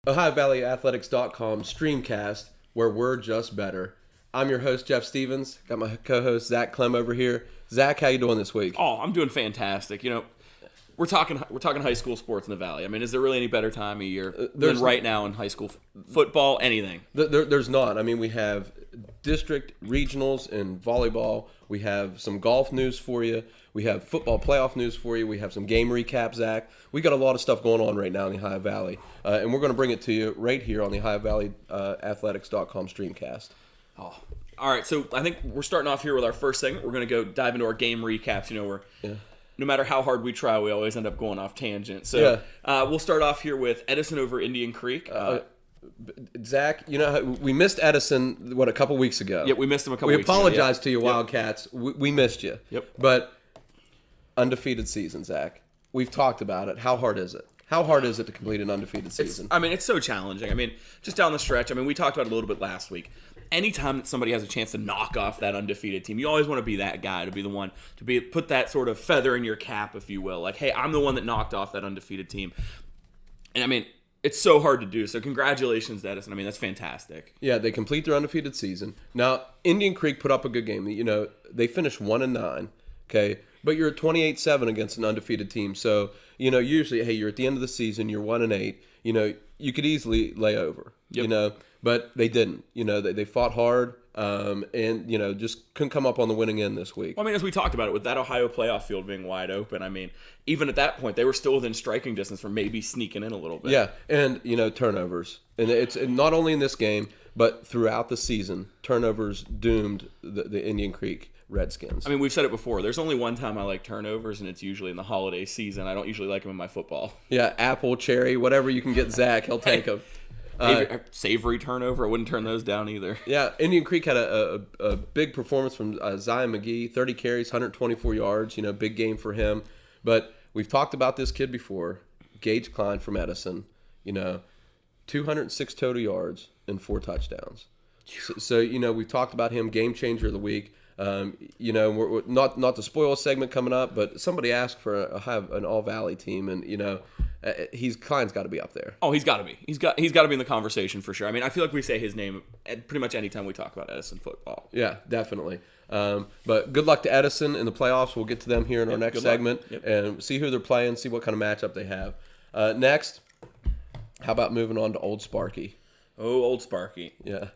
OhioValleyAthletics.com STREAMcast, where we're just better. I'm your host, Jeff Stevens. Got my co-host, Zak Clem, over here. Zak, how you doing this week? Oh, I'm doing fantastic. You know, we're talking high school sports in the Valley. I mean, is there really any better time of year than right now in high school football, anything? There's not. I mean, we have district regionals in volleyball. We have some golf news for you. We have football playoff news for you. We have some game recaps, Zak. We got a lot of stuff going on right now in the Ohio Valley, and we're going to bring it to you right here on the OhioValleyAthletics.com STREAMcast. Oh, all right. So I think we're starting off here with our first segment. We're going to go dive into our game recaps. You know, no matter how hard we try, we always end up going off tangent. So we'll start off here with Edison over Indian Creek. Zak, you know, we missed Edison, a couple weeks ago? Yeah, we missed him a couple weeks ago. We apologize apologize to you, Wildcats. We missed you. Yep. But undefeated season, Zak. We've talked about it. How hard is it? How hard is it to complete an undefeated season? It's so challenging. I mean, just down the stretch, we talked about it a little bit last week. Anytime that somebody has a chance to knock off that undefeated team, you always want to be that guy, to be the one to put that sort of feather in your cap, if you will. Like, hey, I'm the one that knocked off that undefeated team. And it's so hard to do. So congratulations to Edison. That's fantastic. Yeah, they complete their undefeated season. Now, Indian Creek put up a good game. You know, they finished 1-9. Okay, but you're at 28-7 against an undefeated team. So, you know, usually, hey, you're at the end of the season, you're 1-8. You know, you could easily lay over. Yep. You know, but they didn't. You know, they fought hard, and you know, just couldn't come up on the winning end this week. Well, as we talked about it, with that Ohio playoff field being wide open, even at that point, they were still within striking distance from maybe sneaking in a little bit. Yeah, and you know, turnovers, and it's not only in this game, but throughout the season, turnovers doomed the Indian Creek Redskins. We've said it before. There's only one time I like turnovers, and it's usually in the holiday season. I don't usually like them in my football. Yeah, apple, cherry, whatever you can get Zak, he'll take them. Savory turnover, I wouldn't turn those down either. Yeah, Indian Creek had a big performance from Zion McGee, 30 carries, 124 yards, you know, big game for him. But we've talked about this kid before, Gage Klein from Edison, you know, 206 total yards and 4 touchdowns. So you know, we've talked about him, game changer of the week. You know, we're not the spoil segment coming up, but somebody asked for an All Valley team, and you know, Klein's got to be up there. Oh, he's got to be. He's got to be in the conversation for sure. I feel like we say his name at pretty much any time we talk about Edison football. Yeah, definitely. But good luck to Edison in the playoffs. We'll get to them here in our next segment and see who they're playing, see what kind of matchup they have. Next, how about moving on to Old Sparky? Oh, Old Sparky. Yeah.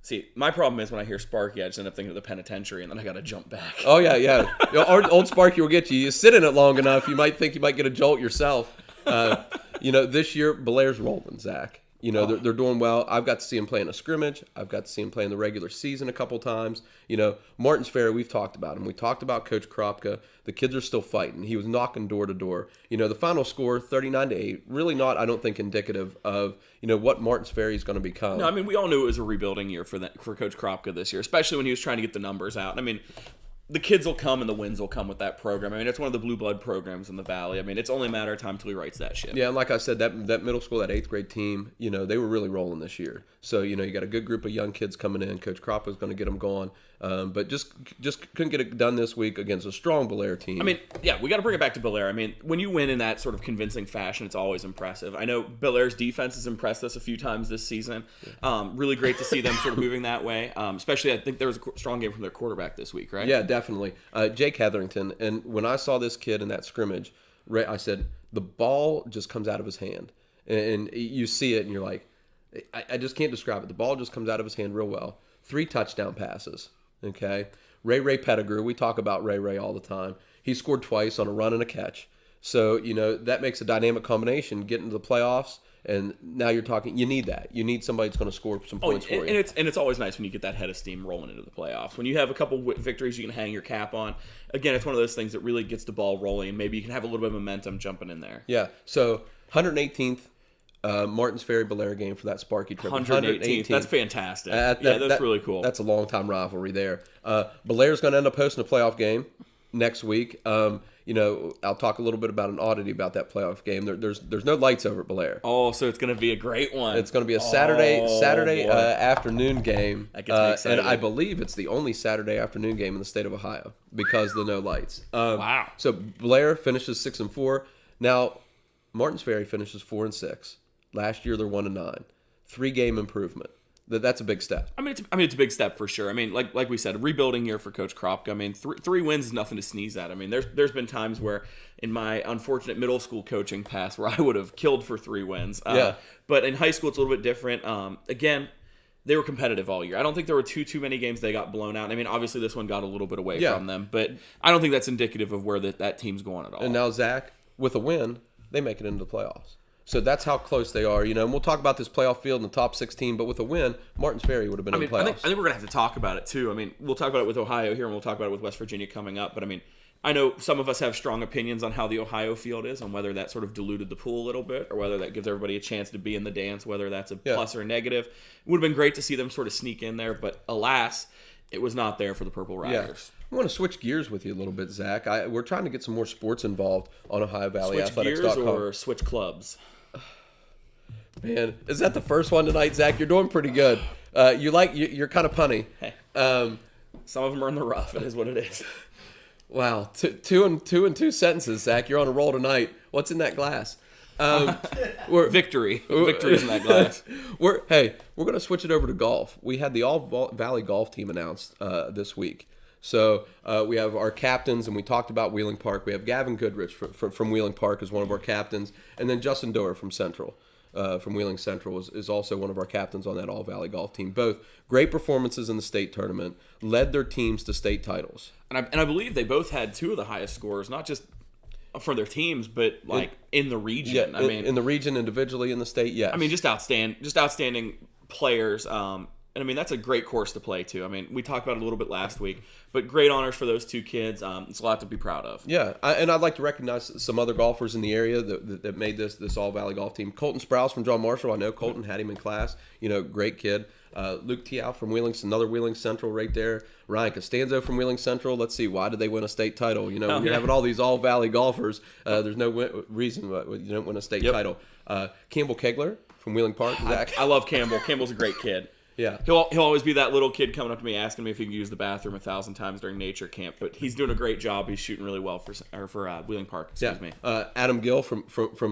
See, my problem is when I hear Sparky, I just end up thinking of the penitentiary, and then I got to jump back. Oh, yeah. You know, Old Sparky will get you. You sit in it long enough, you might think you might get a jolt yourself. You know, this year, Blair's rolling, Zak. You know, they're doing well. I've got to see him play in a scrimmage. I've got to see him play in the regular season a couple times. You know, Martins Ferry, we've talked about him. We talked about Coach Kropka. The kids are still fighting. He was knocking door to door. You know, the final score, 39-8, really not, I don't think, indicative of, you know, what Martins Ferry is going to become. No, we all knew it was a rebuilding year for Coach Kropka this year, especially when he was trying to get the numbers out. The kids will come and the wins will come with that program. It's one of the blue blood programs in the Valley. It's only a matter of time till he writes that ship. Yeah, and like I said, that middle school, that 8th grade team, you know, they were really rolling this year. So, you know, you got a good group of young kids coming in. Coach Kropka is going to get them going. But just couldn't get it done this week against a strong Belair team. Yeah, we got to bring it back to Belair. When you win in that sort of convincing fashion, it's always impressive. I know Belair's defense has impressed us a few times this season. Really great to see them sort of moving that way. Especially, I think there was a strong game from their quarterback this week, right? Yeah, definitely. Jake Hetherington. And when I saw this kid in that scrimmage, I said, the ball just comes out of his hand. And you see it, and you're like, I just can't describe it. The ball just comes out of his hand real well. 3 touchdown passes. Okay, Ray Pettigrew. We talk about Ray all the time. He scored twice on a run and a catch. So, you know, that makes a dynamic combination. Get into the playoffs, and now you're talking. You need that. You need somebody that's going to score some points for you. And it's always nice when you get that head of steam rolling into the playoffs. When you have a couple victories you can hang your cap on. Again, it's one of those things that really gets the ball rolling. Maybe you can have a little bit of momentum jumping in there. Yeah. So 118th. Martins Ferry Belair game for that Sparky trip. 118th. That's fantastic. That's really cool. That's a long-time rivalry there. Belair's going to end up hosting a playoff game next week. You know, I'll talk a little bit about an oddity about that playoff game. There's no lights over at Belair. Oh, so it's going to be a great one. It's going to be a Saturday afternoon game. That gets me excited. And I believe it's the only Saturday afternoon game in the state of Ohio because of the no lights. Wow. So Belair finishes 6-4. Now, Martins Ferry finishes 4-6. Last year they're 1-9. 3-game improvement. That's a big step. I mean, it's a big step for sure. I mean, like we said, rebuilding year for Coach Kropka. I mean, three wins is nothing to sneeze at. I mean, there's been times where in my unfortunate middle school coaching past where I would have killed for 3 wins. But in high school, it's a little bit different. Again, they were competitive all year. I don't think there were too many games they got blown out. I mean, obviously this one got a little bit away from them, but I don't think that's indicative of where that team's going at all. And now Zach, with a win, they make it into the playoffs. So that's how close they are, and we'll talk about this playoff field in the top 16, but with a win, Martins Ferry would have been in the playoffs. I think we're going to have to talk about it, too. I mean, we'll talk about it with Ohio here, and we'll talk about it with West Virginia coming up, but I mean, I know some of us have strong opinions on how the Ohio field is, on whether that sort of diluted the pool a little bit, or whether that gives everybody a chance to be in the dance, whether that's a plus or a negative. It would have been great to see them sort of sneak in there, but alas, it was not there for the Purple Riders. I want to switch gears with you a little bit, Zach. We're trying to get some more sports involved on OhioValleyAthletics.com. Switch gears or switch clubs? Man, is that the first one tonight, Zach? You're doing pretty good. You're kind of punny. Hey, some of them are in the rough. It is what it is. Wow, two and two sentences, Zach. You're on a roll tonight. What's in that glass? Victory. Victory's in that glass. We're going to switch it over to golf. We had the All Valley golf team announced this week. So we have our captains, and we talked about Wheeling Park. We have Gavin Goodrich from Wheeling Park as one of our captains, and then Justin Doerr from Central. From Wheeling Central is also one of our captains on that All Valley golf team. Both great performances in the state tournament, led their teams to state titles. And I believe they both had 2 of the highest scores, not just for their teams, but in the region. Yeah, in the region, individually in the state, yes. I mean, just outstanding players. And I mean, that's a great course to play too. I mean, we talked about it a little bit last week, but great honors for those 2 kids. It's a lot to be proud of. Yeah, and I'd like to recognize some other golfers in the area that made this All Valley golf team. Colton Sprouse from John Marshall. I know Colton had him in class. Great kid. Luke Tiao from another Wheeling Central right there. Ryan Costanzo from Wheeling Central. Let's see, why did they win a state title? When you're having all these All Valley golfers, there's no reason why you don't win a state title. Campbell Kegler from Wheeling Park. Zach. I love Campbell. Campbell's a great kid. Yeah, he'll always be that little kid coming up to me asking me if he can use the bathroom 1,000 times during nature camp. But he's doing a great job. He's shooting really well for Wheeling Park. Excuse me. Adam Gill from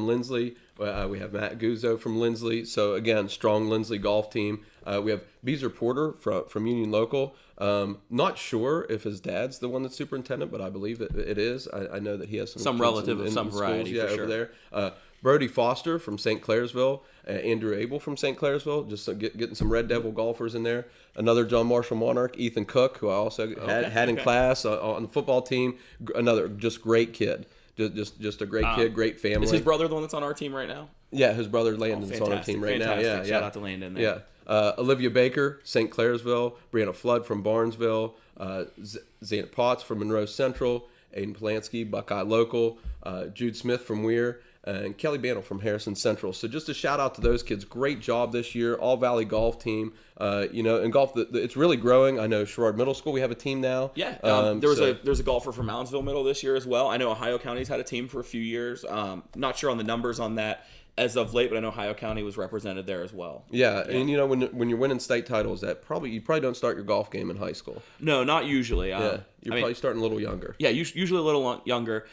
Lindsley. We have Matt Guzzo from Lindsley. So again, strong Lindsley golf team. We have Beezer Porter from Union Local. Not sure if his dad's the one that's superintendent, but I believe it is. I know that he has some relative of some variety. Yeah, for over sure. there. Brody Foster from St. Clairsville, Andrew Abel from St. Clairsville, just getting some Red Devil golfers in there. Another John Marshall Monarch, Ethan Cook, who I also had in class on the football team. Another just great kid, just a great kid, great family. Is his brother the one that's on our team right now? Yeah, his brother Landon's on our team right now. Yeah, Shout out to Landon there. Yeah. Olivia Baker, St. Clairsville, Brianna Flood from Barnesville, Zana Potts from Monroe Central, Aiden Polanski, Buckeye Local, Jude Smith from Weir, and Kelly Bandel from Harrison Central. So just a shout out to those kids. Great job this year. All Valley golf team. In golf, it's really growing. I know Sherrard Middle School, we have a team now. Yeah. There's a golfer from Moundsville Middle this year as well. I know Ohio County's had a team for a few years. Not sure on the numbers on that as of late, but I know Ohio County was represented there as well. Yeah. And when you're winning state titles, you probably don't start your golf game in high school. No, not usually. You're probably starting a little younger. Yeah, usually a little younger.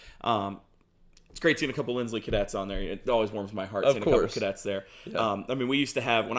It's great seeing a couple Lindsley cadets on there. It always warms my heart seeing a couple cadets there. Yeah. We used to have, when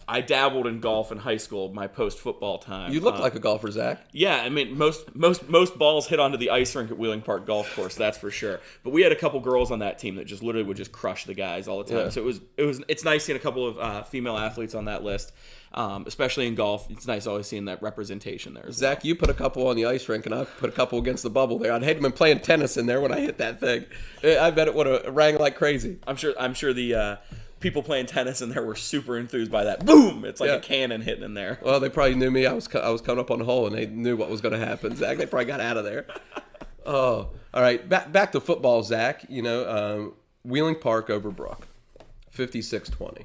I dabbled in golf in high school, my post-football time. You look like a golfer, Zach. Yeah, I mean, most balls hit onto the ice rink at Wheeling Park Golf Course, that's for sure. But we had a couple girls on that team that just literally would just crush the guys all the time. Yeah. So it's nice seeing a couple of female athletes on that list, especially in golf. It's nice always seeing that representation there. Zach, you put a couple on the ice rink, and I put a couple against the bubble there. I'd hate to been playing tennis in there when I hit that thing. I bet it would have rang like crazy. I'm sure the people playing tennis in there were super enthused by that. Boom! It's like a cannon hitting in there. Well, they probably knew me. I was coming up on the hole, and they knew what was going to happen. Zach, they probably got out of there. Oh, all right. Back to football, Zach. Wheeling Park over Brook, 56-20.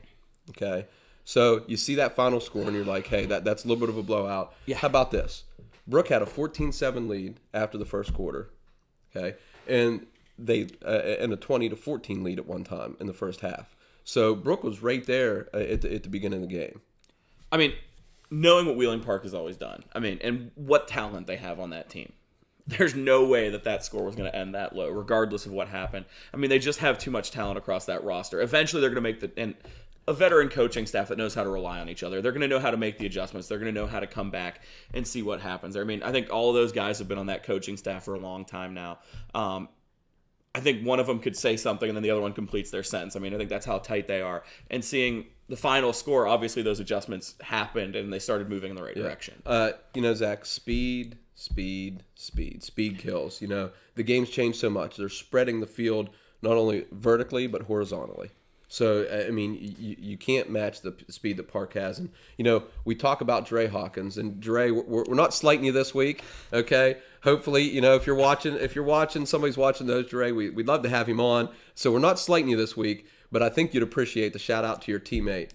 Okay, so you see that final score, and you're like, hey, that's a little bit of a blowout. Yeah. How about this? Brook had a 14-7 lead after the first quarter. Okay, and they and a 20-14 lead at one time in the first half. So Brook was right there at the beginning of the game. I mean, knowing what Wheeling Park has always done, and what talent they have on that team. there's no way that score was going to end that low, regardless of what happened. I mean, they just have too much talent across that roster. Eventually, they're going to make a veteran coaching staff that knows how to rely on each other. They're going to know how to make the adjustments. They're going to know how to come back and see what happens. I mean, I think all of those guys have been on that coaching staff for a long time now. I think one of them could say something and then the other one completes their sentence. I mean, I think that's how tight they are. And seeing the final score, obviously those adjustments happened and they started moving in the right direction. Zach, speed kills. The game's changed so much. They're spreading the field not only vertically but horizontally. So, I mean, you can't match the speed that Park has. And, we talk about Dre Hawkins. And, Dre, we're not slighting you this week, okay? Hopefully, if you're watching, somebody's watching those, Dre, we'd love to have him on. So, we're not slighting you this week. But I think you'd appreciate the shout-out to your teammate,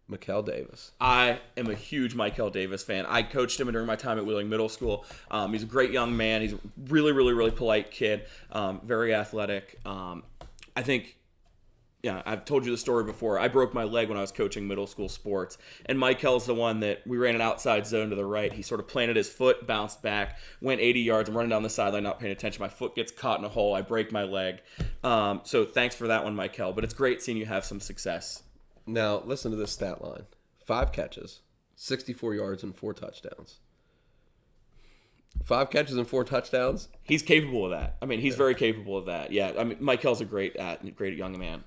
Mikel Davis. I am a huge Mikel Davis fan. I coached him during my time at Wheeling Middle School. He's a great young man. He's a really, really, really polite kid, very athletic. I think... Yeah, I've told you the story before. I broke my leg when I was coaching middle school sports. And Mikel's the one that we ran an outside zone to the right. He sort of planted his foot, bounced back, went 80 yards. I'm running down the sideline, not paying attention. My foot gets caught in a hole. I break my leg. So thanks for that one, Mikel. But it's great seeing you have some success. Now, listen to this stat line. 5 catches, 64 yards, and 4 touchdowns. 5 catches and 4 touchdowns? He's capable of that. I mean, he's very capable of that. Yeah, I mean, Mikel's a great young man.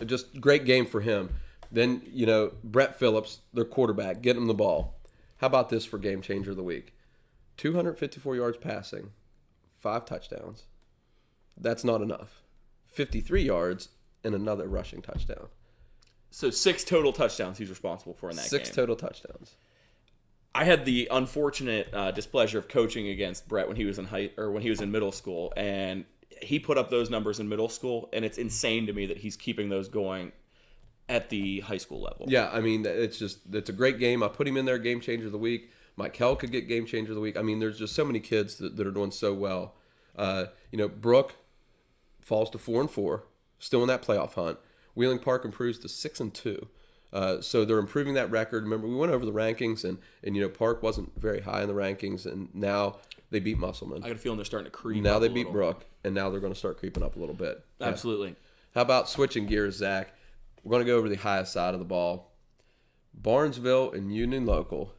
Just great game for him. Then, Brett Phillips, their quarterback, getting him the ball. How about this for game changer of the week? 254 yards passing, 5 touchdowns. That's not enough. 53 yards and another rushing touchdown. So 6 total touchdowns he's responsible for in that game. 6 total touchdowns. I had the unfortunate displeasure of coaching against Brett when he was in middle school, and he put up those numbers in middle school, and it's insane to me that he's keeping those going at the high school level. Yeah, I mean, it's a great game. I put him in there, game changer of the week. Mikel could get game changer of the week. I mean, there's just so many kids that are doing so well. Brooke falls to 4-4, still in that playoff hunt. Wheeling Park improves to 6-2. So they're improving that record. Remember, we went over the rankings, and Park wasn't very high in the rankings, and now they beat Musselman. I got a feeling they're starting to creep now up they beat Brooke, and now they're going to start creeping up a little bit. Absolutely. Yeah. How about switching gears, Zach? We're going to go over the highest side of the ball. Barnesville and Union Local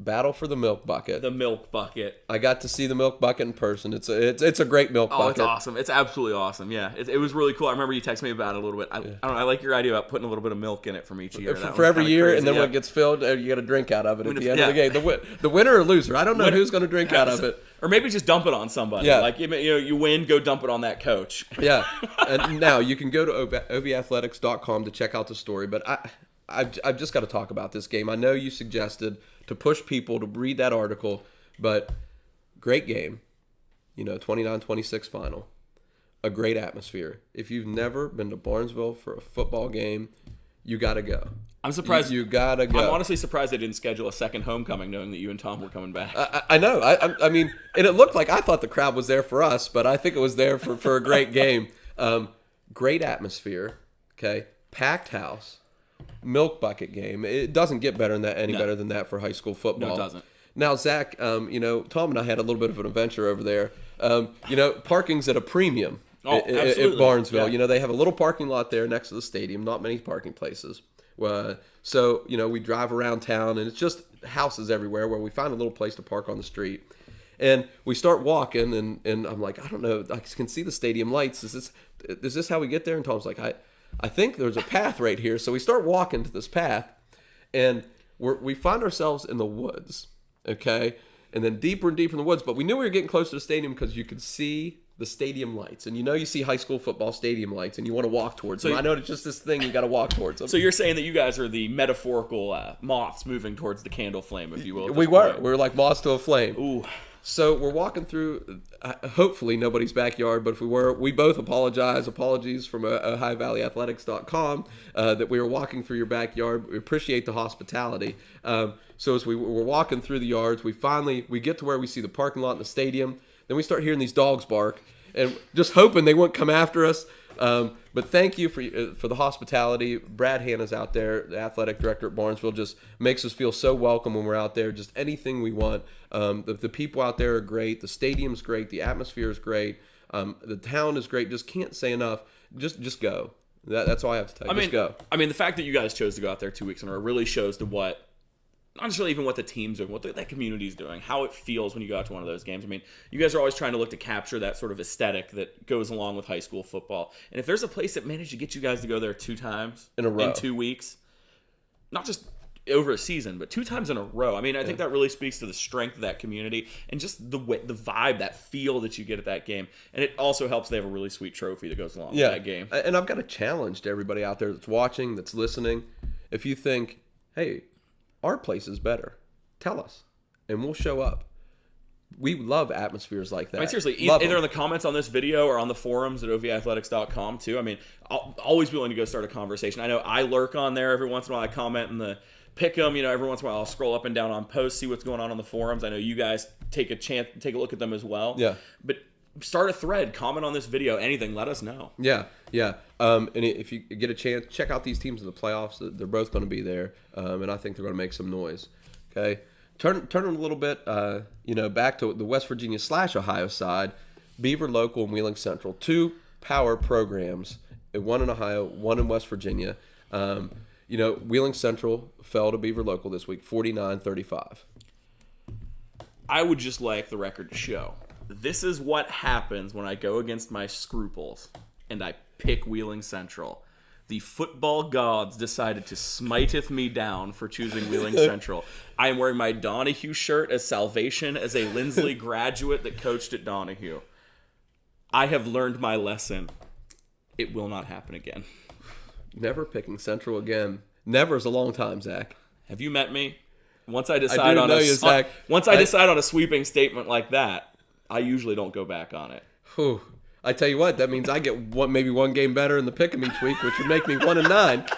battle for the milk bucket. The milk bucket. I got to see the milk bucket in person. It's a great milk bucket. Oh, it's awesome. It's absolutely awesome. Yeah, it was really cool. I remember you texted me about it a little bit. I don't know. I like your idea about putting a little bit of milk in it from each year. For every year, crazy. And then when it gets filled, you got to drink out of it at the end of the game. The winner or loser. I don't know who's going to drink out of it. Or maybe just dump it on somebody. Yeah. Like, you win, go dump it on that coach. Yeah. And now you can go to ovathletics.com to check out the story, but I've just got to talk about this game. I know you suggested to push people to read that article, but great game. 29-26 final. A great atmosphere. If you've never been to Barnesville for a football game, you got to go. I'm surprised. You got to go. I'm honestly surprised they didn't schedule a second homecoming knowing that you and Tom were coming back. I know. I mean, and it looked like I thought the crowd was there for us, but I think it was there for a great game. Great atmosphere. Okay. Packed house. Milk bucket game. It doesn't get better than that. Better than that for high school football. No, it doesn't. Now, Zach, Tom and I had a little bit of an adventure over there. Parking's at a premium at Barnesville. Yeah. They have a little parking lot there next to the stadium. Not many parking places. So we drive around town, and it's just houses everywhere where we find a little place to park on the street. And we start walking, and I'm like, I don't know. I can see the stadium lights. Is this how we get there? And Tom's like, I think there's a path right here. So we start walking to this path, and we find ourselves in the woods, okay? And then deeper and deeper in the woods. But we knew we were getting close to the stadium because you could see the stadium lights. And you see high school football stadium lights, and you want to walk towards them. I know it's just this thing, you got to walk towards them. So you're saying that you guys are the metaphorical moths moving towards the candle flame, if you will. We were like moths to a flame. Ooh. So we're walking through, hopefully nobody's backyard, but if we were, we both apologize. Apologies from OhioValleyAthletics.com that we were walking through your backyard. We appreciate the hospitality. So as we were walking through the yards, we get to where we see the parking lot and the stadium. Then we start hearing these dogs bark, and just hoping they wouldn't come after us. But thank you for the hospitality. Brad Hanna's out there, the athletic director at Barnesville, just makes us feel so welcome when we're out there. Just anything we want. The people out there are great. The stadium's great. The atmosphere is great. The town is great. Just can't say enough. Just go. That's all I have to tell you. Just go. I mean, the fact that you guys chose to go out there 2 weeks in a row really shows to what, not necessarily even what the team's doing, what that community's doing, how it feels when you go out to one of those games. I mean, you guys are always trying to look to capture that sort of aesthetic that goes along with high school football. And if there's a place that managed to get you guys to go there 2 times in a row, in 2 weeks, not just over a season, but 2 times in a row. I mean, I think that really speaks to the strength of that community and just the vibe, that feel that you get at that game. And it also helps they have a really sweet trophy that goes along with that game. And I've got a challenge to everybody out there that's watching, that's listening. If you think, hey, our place is better, tell us, and we'll show up. We love atmospheres like that. I mean, seriously, either in the comments on this video or on the forums at ovathletics.com too. I mean, I'll always be willing to go start a conversation. I know I lurk on there every once in a while. I comment in the pick 'em, every once in a while I'll scroll up and down on posts, see what's going on the forums. I know you guys take a look at them as well. Yeah. But start a thread, comment on this video, anything, let us know. Yeah. And if you get a chance, check out these teams in the playoffs. They're both going to be there, and I think they're going to make some noise. Okay. Turn a little bit, back to the West Virginia / Ohio side. Beaver Local and Wheeling Central, 2 power programs, one in Ohio, one in West Virginia. Wheeling Central fell to Beaver Local this week, 49-35. I would just like the record to show, this is what happens when I go against my scruples and I pick Wheeling Central. The football gods decided to smiteth me down for choosing Wheeling Central. I am wearing my Donahue shirt as salvation as a Lindsley graduate that coached at Donahue. I have learned my lesson. It will not happen again. Never picking Central again. Never is a long time, Zach. Have you met me? Once I decide on a sweeping statement like that, I usually don't go back on it. Whew. I tell you what, that means I get maybe one game better in the pick'em each week, which would make me 1-9.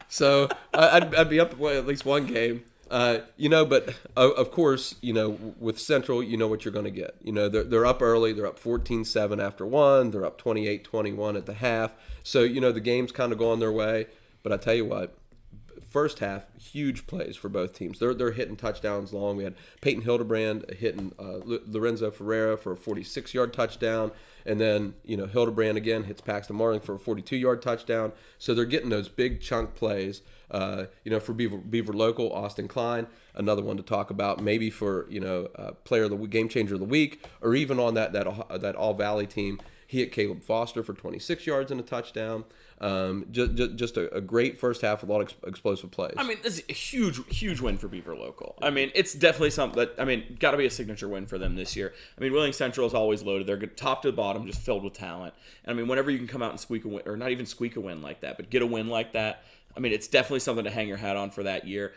So I'd be up at least one game. But of course, with Central, you know what you're going to get. They're up early. They're up 14-7 after 1. They're up 28-21 at the half. So, the game's kind of going their way. But I tell you what, first half, huge plays for both teams. They're hitting touchdowns long. We had Peyton Hildebrand hitting Lorenzo Ferreira for a 46-yard touchdown. And then, Hildebrand again hits Paxton Marling for a 42-yard touchdown. So they're getting those big chunk plays. For Beaver Local, Austin Klein, another one to talk about. Maybe for player of the game changer of the week, or even on that All Valley team, he hit Caleb Foster for 26 yards and a touchdown. Just a great first half with a lot of explosive plays. I mean, this is a huge win for Beaver Local. I mean, it's definitely something that, got to be a signature win for them this year. I mean, Wheeling Central is always loaded. They're top to bottom, just filled with talent. And I mean, whenever you can come out and squeak a win, or not even squeak a win like that, but get a win like that, I mean, it's definitely something to hang your hat on for that year.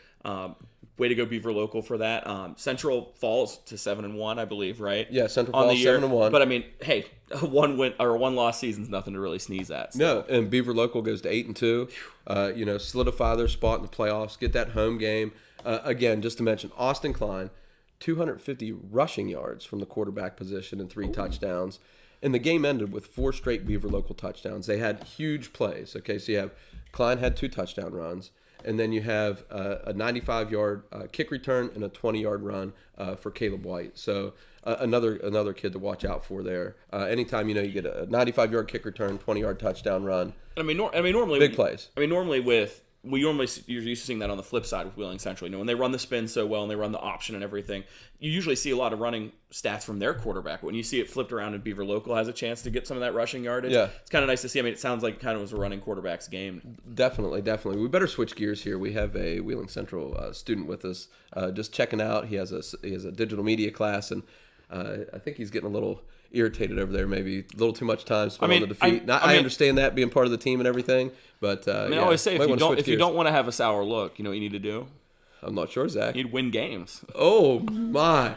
Way to go, Beaver Local, for that. Central falls to 7-1, I believe, right? Yeah, Central falls 7-1. But I mean, hey, a 1-win or a 1-loss season's nothing to really sneeze at. So. No, and Beaver Local goes to 8-2. Solidify their spot in the playoffs, get that home game. Again, just to mention, Austin Klein, 250 rushing yards from the quarterback position and 3 touchdowns. And the game ended with 4 straight Beaver Local touchdowns. They had huge plays. Okay, so you have Klein had 2 touchdown runs. And then you have a 95-yard kick return and a 20-yard run for Caleb White. So another kid to watch out for there. Anytime you get a 95-yard kick return, 20-yard touchdown run. I mean, normally big plays. I mean, you're used to seeing that on the flip side with Wheeling Central. When they run the spin so well and they run the option and everything, you usually see a lot of running stats from their quarterback. When you see it flipped around and Beaver Local has a chance to get some of that rushing yardage, it's kind of nice to see. I mean, it sounds like it kind of was a running quarterback's game. Definitely. We better switch gears here. We have a Wheeling Central student with us, just checking out. He has a digital media class, and I think he's getting a little irritated over there, maybe a little too much time spent on the defeat. I understand that, being part of the team and everything, but I always say, if you don't want to have a sour look, you know what you need to do? I'm not sure, Zach. You need to win games. Oh my,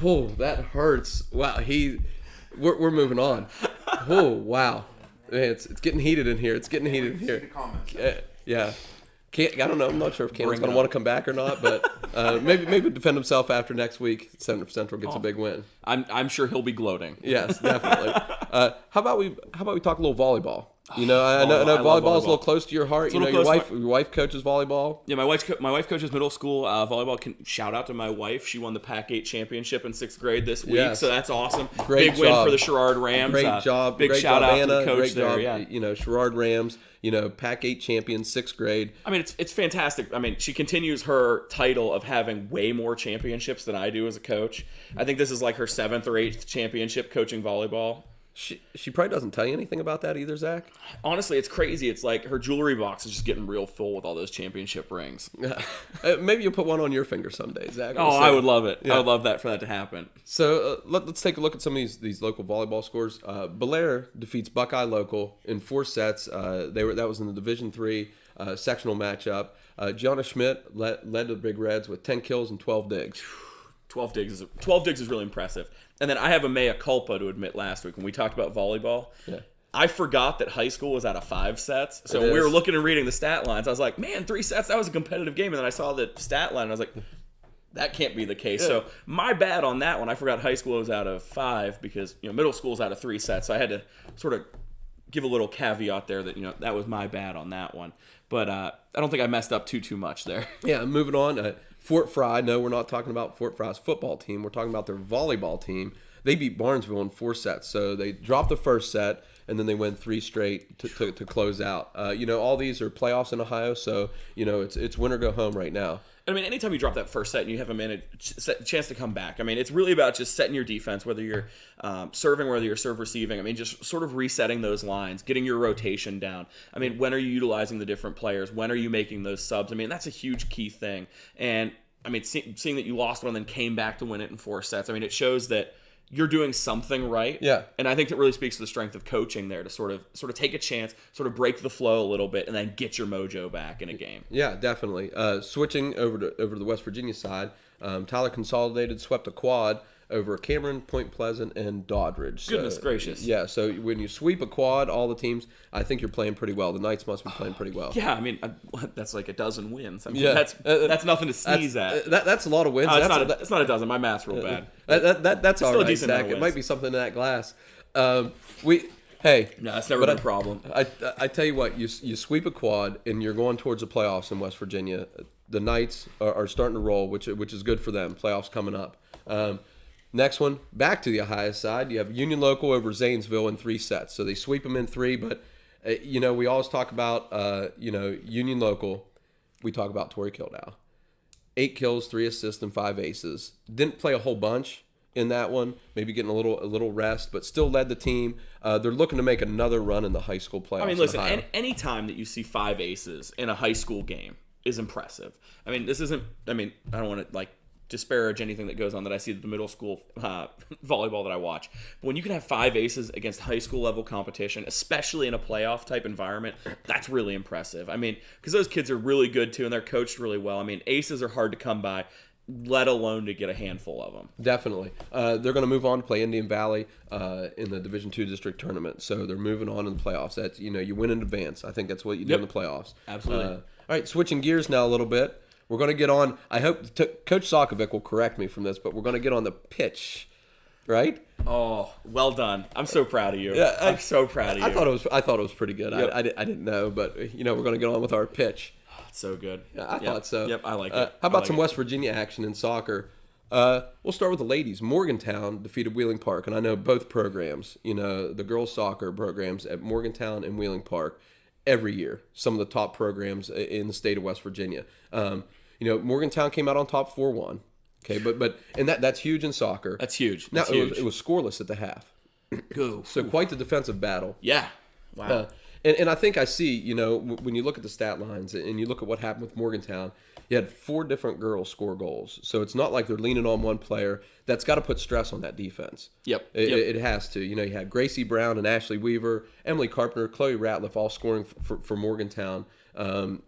that hurts. Wow, we're moving on. Oh wow, man, it's getting heated in here. Yeah. I don't know. I'm not sure if Cannon's going to want to come back or not, but maybe defend himself after next week. Central gets a big win. I'm sure he'll be gloating. Yes, definitely. How about we talk a little volleyball? You know, I know volleyball is a little close to your heart. You know, your wife coaches volleyball. Yeah, my wife coaches middle school volleyball. Shout out to my wife. She won the Pac-8 championship in 6th grade this week, so that's awesome. Big win for the Sherrard Rams. Great job. Big shout out to the coach there. Yeah. You know, Sherrard Rams. You know, Pac-8 champion, 6th grade. I mean, it's fantastic. I mean, she continues her title of having way more championships than I do as a coach. I think this is like her 7th or 8th championship coaching volleyball. She probably doesn't tell you anything about that either, Zach. Honestly, it's crazy. It's like her jewelry box is just getting real full with all those championship rings. Maybe you'll put one on your finger someday, Zach. Oh, I would love it. Yeah. I would love that for that to happen. So let's take a look at some of these local volleyball scores. Belair defeats Buckeye Local in 4 sets. That was in the Division III sectional matchup. Gianna Schmidt led the Big Reds with 10 kills and 12 digs. 12 digs is really impressive. And then I have a mea culpa to admit last week when we talked about volleyball. Yeah. I forgot that high school was out of 5 sets. So when we were looking and reading the stat lines, I was like, man, 3 sets, that was a competitive game. And then I saw the stat line and I was like, that can't be the case. Yeah. So my bad on that one. I forgot high school was out of 5 because, you know, middle school is out of 3 sets. So I had to sort of give a little caveat there that, you know, that was my bad on that one. But I don't think I messed up too much there. Yeah, moving on. Fort Fry, no, we're not talking about Fort Fry's football team. We're talking about their volleyball team. They beat Barnesville in 4 sets. So they dropped the first set, and then they win 3 straight to close out. You know, all these are playoffs in Ohio, so, you know, it's win or go home right now. I mean, anytime you drop that first set and you have a chance to come back, I mean, it's really about just setting your defense, whether you're serving, whether you're serve receiving. I mean, just sort of resetting those lines, getting your rotation down. I mean, when are you utilizing the different players? When are you making those subs? I mean, that's a huge key thing. And, I mean, seeing that you lost one and then came back to win it in 4 sets, I mean, it shows that you're doing something right. Yeah. And I think that really speaks to the strength of coaching there to sort of take a chance, sort of break the flow a little bit, and then get your mojo back in a game. Yeah, definitely. Switching over to the West Virginia side, Tyler Consolidated swept a quad over Cameron, Point Pleasant, and Doddridge. Goodness gracious. Yeah, so when you sweep a quad, all the teams, I think you're playing pretty well. The Knights must be playing pretty well. Yeah, I mean, that's like a dozen wins. I mean, yeah. That's nothing to sneeze at. That's a lot of wins. It's not a dozen. My math's real bad. That's all right, Zach. It might be something in that glass. No, that's never been a problem. I tell you what, you sweep a quad and you're going towards the playoffs in West Virginia. The Knights are starting to roll, which is good for them. Playoffs coming up. Next one, back to the Ohio side. You have Union Local over Zanesville in 3 sets. So they sweep them in 3, but, you know, we always talk about, you know, Union Local. We talk about Tori Kildow. 8 kills, 3 assists, and 5 aces. Didn't play a whole bunch in that one, maybe getting a little rest, but still led the team. They're looking to make another run in the high school playoffs. I mean, listen, any time that you see 5 aces in a high school game is impressive. I mean, I don't want to, like, disparage anything that goes on that I see at the middle school volleyball that I watch. But when you can have 5 aces against high school level competition, especially in a playoff type environment, that's really impressive. I mean, because those kids are really good too and they're coached really well. I mean, aces are hard to come by, let alone to get a handful of them. Definitely. They're going to move on to play Indian Valley in the Division II district tournament. So they're moving on in the playoffs. That's, you know, you win in advance. I think that's what you do in the playoffs. Absolutely. All right, switching gears now a little bit. We're going to get on, I hope Coach Sokovic will correct me from this, but we're going to get on the pitch, right? Oh, well done. I'm so proud of you. Yeah, I'm so proud of you. I thought it was pretty good. Yep. I didn't know, but, you know, we're going to get on with our pitch. It's so good. Yeah, I thought so. Yep, I like it. How about some West Virginia action in soccer? We'll start with the ladies. Morgantown defeated Wheeling Park, and I know both programs, you know, the girls' soccer programs at Morgantown and Wheeling Park, every year, some of the top programs in the state of West Virginia. You know, Morgantown came out on top 4-1. Okay, but that's huge in soccer. That's huge. Now it was scoreless at the half. So quite the defensive battle. Yeah. Wow. And I think I see, you know, when you look at the stat lines and you look at what happened with Morgantown, you had 4 different girls score goals. So it's not like they're leaning on one player. That's got to put stress on that defense. Yep. It has to. You know, you had Gracie Brown and Ashley Weaver, Emily Carpenter, Chloe Ratliff all scoring for Morgantown.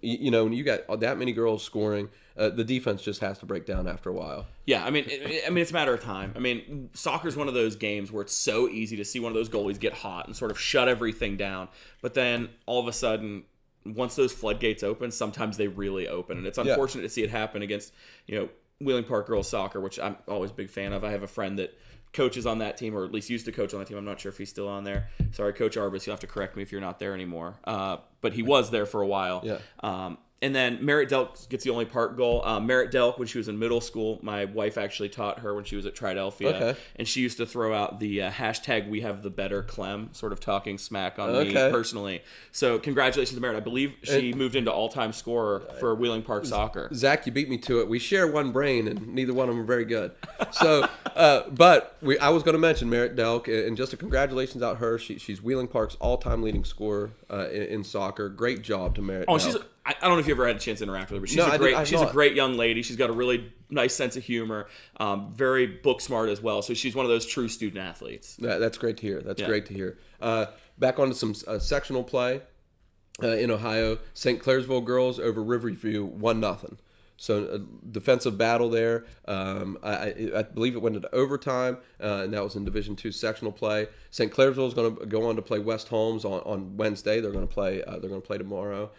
You know, when you got that many girls scoring, the defense just has to break down after a while. Yeah, I mean, it's a matter of time. I mean, soccer's one of those games where it's so easy to see one of those goalies get hot and sort of shut everything down. But then all of a sudden, once those floodgates open, sometimes they really open, and it's unfortunate to see it happen against, you know, Wheeling Park girls soccer, which I'm always a big fan of. I have a friend that coaches on that team, or at least used to coach on that team. I'm not sure if he's still on there. Sorry, Coach Arbus, you'll have to correct me if you're not there anymore. But he was there for a while. Yeah. And then Merritt Delk gets the only park goal. Merritt Delk, when she was in middle school, my wife actually taught her when she was at Triadelphia. Okay. And she used to throw out the hashtag We Have the Better Clem, sort of talking smack on me personally. So congratulations to Merritt. I believe she moved into all-time scorer for Wheeling Park soccer. Zach, you beat me to it. We share one brain, and neither one of them are very good. So, but I was going to mention Merritt Delk, and just a congratulations out her. She's Wheeling Park's all-time leading scorer in soccer. Great job to Merritt Delk. I don't know if you ever had a chance to interact with her, but she's a great young lady. She's got a really nice sense of humor, very book smart as well. So she's one of those true student athletes. That's great to hear. That's great to hear. Back onto some sectional play in Ohio. St. Clairsville girls over Riverview 1-0. So a defensive battle there. I believe it went into overtime, and that was in Division II sectional play. St. Clairsville is going to go on to play West Holmes on Wednesday. They're going to play. They're going to play tomorrow.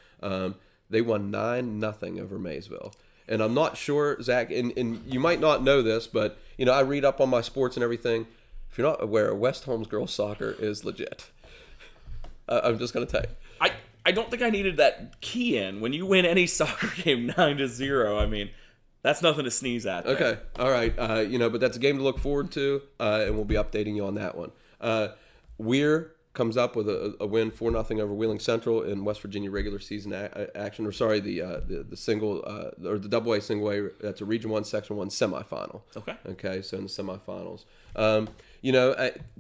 They won 9-0 over Maysville. And I'm not sure, Zach, and you might not know this, but I read up on my sports and everything. If you're not aware, West Holmes girls soccer is legit. I'm just going to tell you. I don't think I needed that key in. When you win any soccer game 9-0, I mean, that's nothing to sneeze at. There. Okay, all right. But that's a game to look forward to, and we'll be updating you on that one. Weir comes up with a win 4-0 over Wheeling Central in West Virginia regular season action. Or sorry, the single or the AA single A. That's a Region 1 Section 1 semifinal. Okay. So in the semifinals.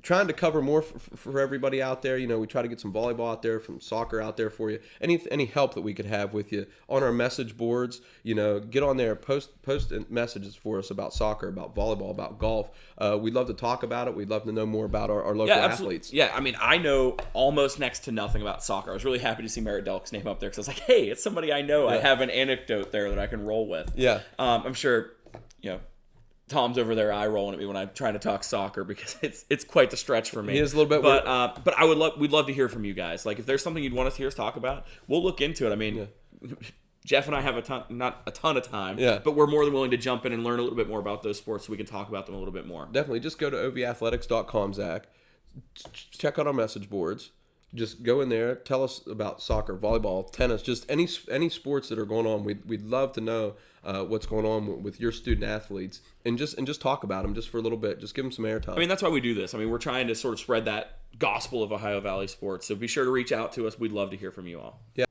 Trying to cover more for everybody out there. We try to get some volleyball out there, from soccer out there for you. Any help that we could have with you on our message boards. Get on there, post messages for us about soccer, about volleyball, about golf. We'd love to talk about it. We'd love to know more about our local athletes. Yeah, I mean, I know almost next to nothing about soccer. I was really happy to see Merritt Delk's name up there because I was like, hey, it's somebody I know. Yeah. I have an anecdote there that I can roll with. Yeah. I'm sure, Tom's over there eye rolling at me when I'm trying to talk soccer because it's quite the stretch for me. He is a little bit, but we'd love to hear from you guys. Like if there's something you'd want us to hear us talk about, we'll look into it. I mean, Jeff and I have not a ton of time, but we're more than willing to jump in and learn a little bit more about those sports so we can talk about them a little bit more. Definitely, just go to ovathletics.com, Zach. Check out our message boards. Just go in there, tell us about soccer, volleyball, tennis, just any sports that are going on. We'd love to know what's going on with your student athletes, and just talk about them just for a little bit. Just give them some airtime. I mean, that's why we do this. I mean, we're trying to sort of spread that gospel of Ohio Valley sports. So be sure to reach out to us. We'd love to hear from you all. Yeah.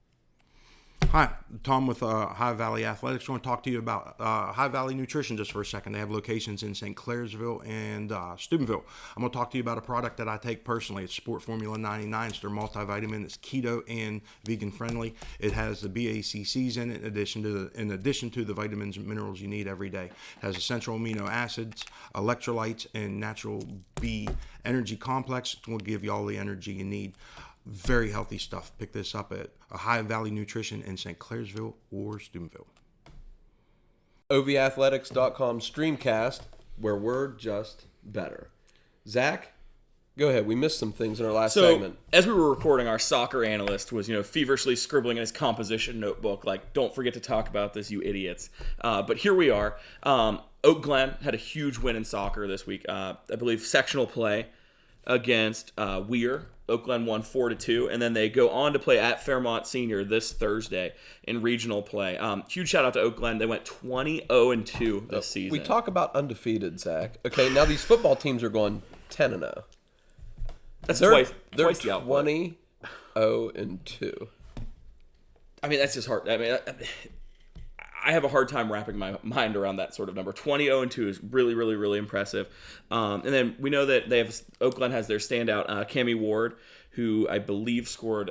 Hi, Tom with Ohio Valley Athletics. I want to talk to you about Ohio Valley Nutrition just for a second. They have locations in St. Clairsville and Steubenville. I'm going to talk to you about a product that I take personally. It's Sport Formula 99. It's their multivitamin. It's keto and vegan friendly. It has the BACCs in it in addition to the vitamins and minerals you need every day. It has essential amino acids, electrolytes, and natural B energy complex. It will give you all the energy you need. Very healthy stuff. Pick this up at Ohio Valley Nutrition in St. Clairsville or Steubenville. OVAthletics.com STREAMcast, where we're just better. Zach, go ahead. We missed some things in our last segment. As we were recording, our soccer analyst was, feverishly scribbling in his composition notebook, like, don't forget to talk about this, you idiots. But here we are. Oak Glen had a huge win in soccer this week. I believe sectional play against Weir. Oak Glen won 4-2, and then they go on to play at Fairmont Senior this Thursday in regional play. Huge shout out to Oak Glen. They went 20-2 this season. We talk about undefeated, Zach. Okay, now these football teams are going 10-0. That's they're twice the output. 20-2. I mean, that's just hard. I mean, I have a hard time wrapping my mind around that sort of number. 20-2 is really, really, really impressive. And then we know that Oak Glen has their standout, Cammie Ward, who I believe scored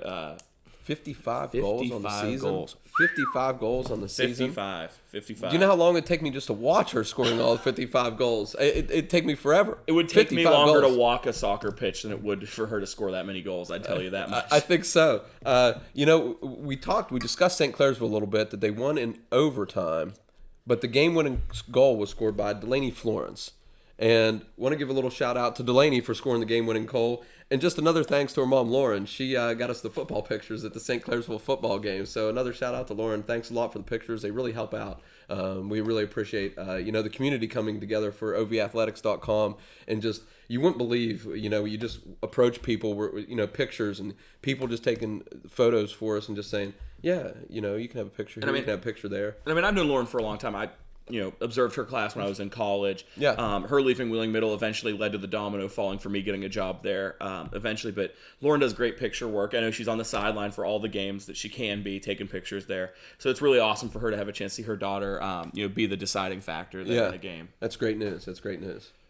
55 goals on the season. 55 goals on the season. 55. Do you know how long it'd take me just to watch her scoring all 55 goals? It'd take me forever. It would take me longer to walk a soccer pitch than it would for her to score that many goals. I'd tell you that much. I think so. We discussed St. Clairsville a little bit, that they won in overtime, but the game-winning goal was scored by Delaney Florence. And want to give a little shout out to Delaney for scoring the game-winning goal. And just another thanks to her mom, Lauren. She got us the football pictures at the St. Clairsville football game. So another shout out to Lauren. Thanks a lot for the pictures. They really help out. We really appreciate, the community coming together for OVathletics.com, and just, you wouldn't believe, you just approach people, pictures, and people just taking photos for us and just saying, yeah, you can have a picture here, you can have a picture there. And I've known Lauren for a long time. I observed her class when I was in college. Yeah. Her leaving Wheeling Middle eventually led to the domino falling for me getting a job there eventually. But Lauren does great picture work. I know she's on the sideline for all the games that she can be, taking pictures there. So it's really awesome for her to have a chance to see her daughter, be the deciding factor there in the game. That's great news.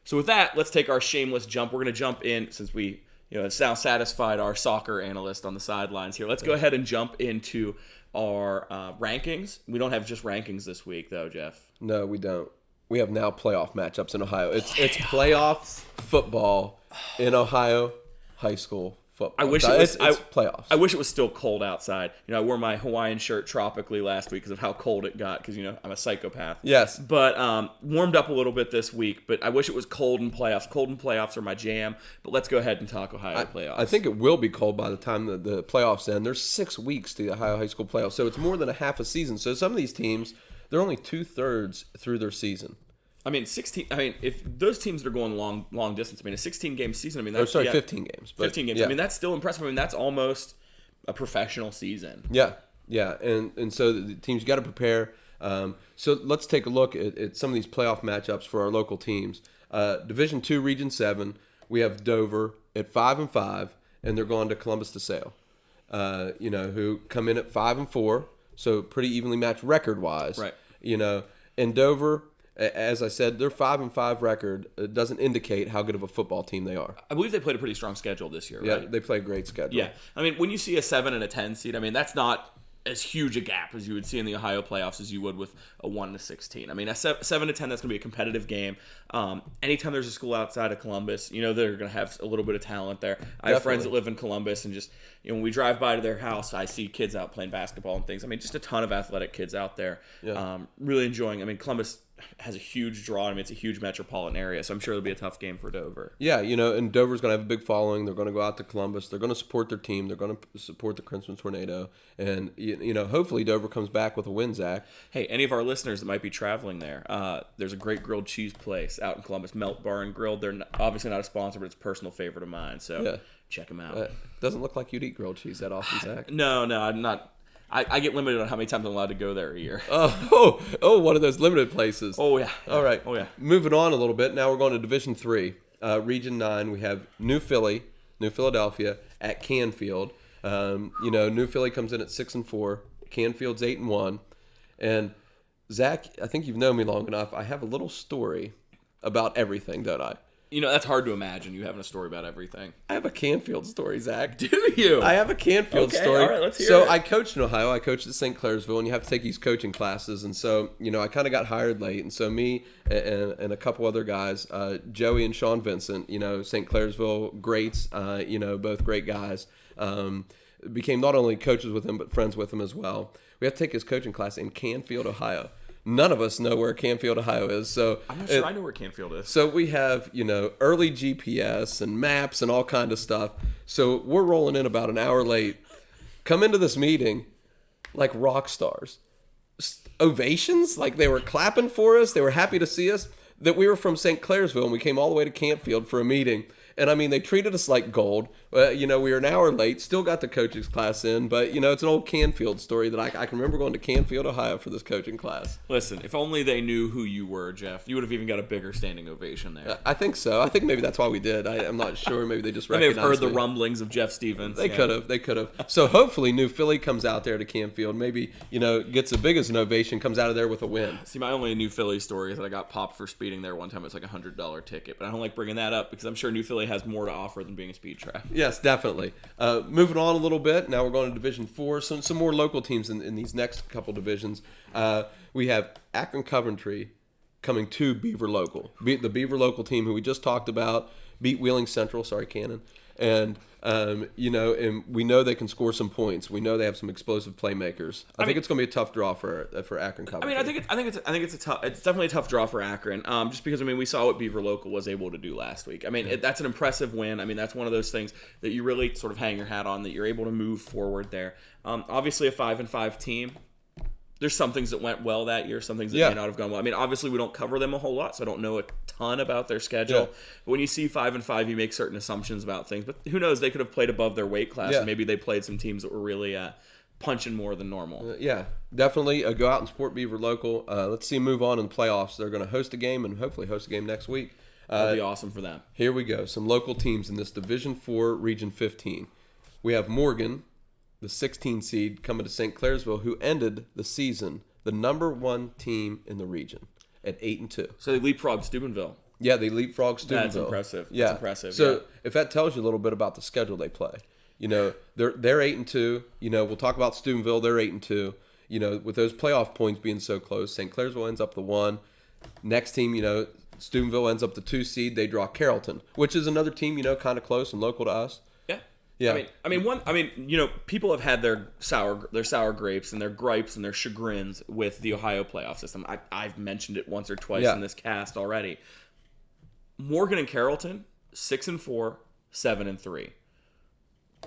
So with that, let's take our shameless jump. We're going to jump in, since we now satisfied our soccer analyst on the sidelines here. Let's go ahead and jump into our rankings. We don't have just rankings this week, though, Jeff. No, we don't. We have now playoff matchups in Ohio. It's playoff football in Ohio high school football. I wish it was it's playoffs. I wish it was still cold outside. I wore my Hawaiian shirt tropically last week because of how cold it got, because I'm a psychopath. Yes. But warmed up a little bit this week, but I wish it was cold in playoffs. Cold in playoffs are my jam. But let's go ahead and talk Ohio playoffs. I think it will be cold by the time the playoffs end. There's 6 weeks to the Ohio high school playoffs, so it's more than a half a season. So some of these teams, they're only 2/3 through their season. 16. If those teams that are going long distance, a 16-game season. That's 15 games. But 15 games. Yeah. That's still impressive. That's almost a professional season. Yeah, and so the teams got to prepare. So let's take a look at some of these playoff matchups for our local teams. Division II, Region 7, we have Dover at 5-5, and they're going to Columbus DeSale. Who come in at 5-4, so pretty evenly matched record-wise. Right. And Dover, as I said, their 5-5 record doesn't indicate how good of a football team they are. I believe they played a pretty strong schedule this year, Yeah, right? they play a great schedule. Yeah. When you see a 7 and a 10 seed, that's not as huge a gap as you would see in the Ohio playoffs as you would with a 1-16. A 7 to 10, that's going to be a competitive game. Anytime there's a school outside of Columbus, they're going to have a little bit of talent there. I have friends that live in Columbus, and just when we drive by to their house, I see kids out playing basketball and things. Just a ton of athletic kids out there. Yeah. Really enjoying. Columbus has a huge draw. It's a huge metropolitan area, so I'm sure it'll be a tough game for Dover. Yeah, and Dover's going to have a big following. They're going to go out to Columbus. They're going to support their team. They're going to support the Crimson Tornado. And, hopefully Dover comes back with a win, Zach. Hey, any of our listeners that might be traveling there, there's a great grilled cheese place out in Columbus, Melt Bar and Grill. They're obviously not a sponsor, but it's a personal favorite of mine, so check them out. Doesn't look like you'd eat grilled cheese that often, Zach. No, I'm not. I get limited on how many times I'm allowed to go there a year. Oh, one of those limited places. Oh, yeah. All right. Oh, yeah. Moving on a little bit. Now we're going to Division 3. Region 9, we have New Philadelphia at Canfield. New Philly comes in at 6-4. Canfield's 8-1. And, Zach, I think you've known me long enough. I have a little story about everything, don't I? That's hard to imagine, you having a story about everything. I have a Canfield story, Zach. Do you? I have a Canfield story. All right, let's hear it. So I coached in Ohio. I coached at St. Clairsville, and you have to take these coaching classes. And so, I kind of got hired late. And so me and a couple other guys, Joey and Sean Vincent, St. Clairsville greats, both great guys, became not only coaches with him, but friends with him as well. We have to take his coaching class in Canfield, Ohio. None of us know where Canfield, Ohio is. So I'm not sure I know where Canfield is. So we have, early GPS and maps and all kind of stuff. So we're rolling in about an hour late. Come into this meeting like rock stars. Ovations, like they were clapping for us. They were happy to see us. That we were from St. Clairsville and we came all the way to Canfield for a meeting. And they treated us like gold. We were an hour late, still got the coaching class in, but it's an old Canfield story that I can remember going to Canfield, Ohio for this coaching class. Listen, if only they knew who you were, Jeff, you would have even got a bigger standing ovation there. I think so. I think maybe that's why we did. I'm not sure. Maybe they just recognized They may have heard me. the rumblings of Jeff Stevens. They could have. So hopefully New Philly comes out there to Canfield, maybe, gets as big as an ovation, comes out of there with a win. See, my only New Philly story is that I got popped for speeding there one time. It's like a $100 ticket, but I don't like bringing that up because I'm sure New Philly has more to offer than being a speed trap. Yes, definitely. Moving on a little bit, now we're going to Division 4. Some more local teams in these next couple divisions. We have Akron Coventry coming to Beaver Local. The Beaver Local team who we just talked about beat Wheeling Central, Cannon. And and we know they can score some points. We know they have some explosive playmakers. I think it's going to be a tough draw for Akron Coventry. I mean, it's definitely a tough draw for Akron. Just because we saw what Beaver Local was able to do last week. I mean, that's an impressive win. I mean, that's one of those things that you really sort of hang your hat on, that you're able to move forward there. Obviously, a 5-5 team. There's some things that went well that year, some things that may not have gone well. I mean, obviously, we don't cover them a whole lot, so I don't know a ton about their schedule. Yeah. But when you see 5-5, you make certain assumptions about things. But who knows? They could have played above their weight class, and maybe they played some teams that were really punching more than normal. Definitely go out and support Beaver Local. Let's see them move on in the playoffs. They're going to host a game and hopefully host a game next week. That'll be awesome for them. Here we go. Some local teams in this Division 4, Region 15. We have Morgan, the 16 seed, coming to St. Clairsville, who ended the season the number 1 team in the region at 8-2. So they leapfrogged Steubenville. Yeah, they leapfrogged Steubenville. That's impressive. Yeah. That's impressive. So if that tells you a little bit about the schedule they play, they're 8-2. We'll talk about Steubenville. They're 8-2. With those playoff points being so close, St. Clairsville ends up the 1. Next team, Steubenville ends up the 2 seed. They draw Carrollton, which is another team, kind of close and local to us. Yeah. People have had their sour grapes and their gripes and their chagrins with the Ohio playoff system. I've mentioned it once or twice in this cast already. Morgan and Carrollton, 6-4, 7-3.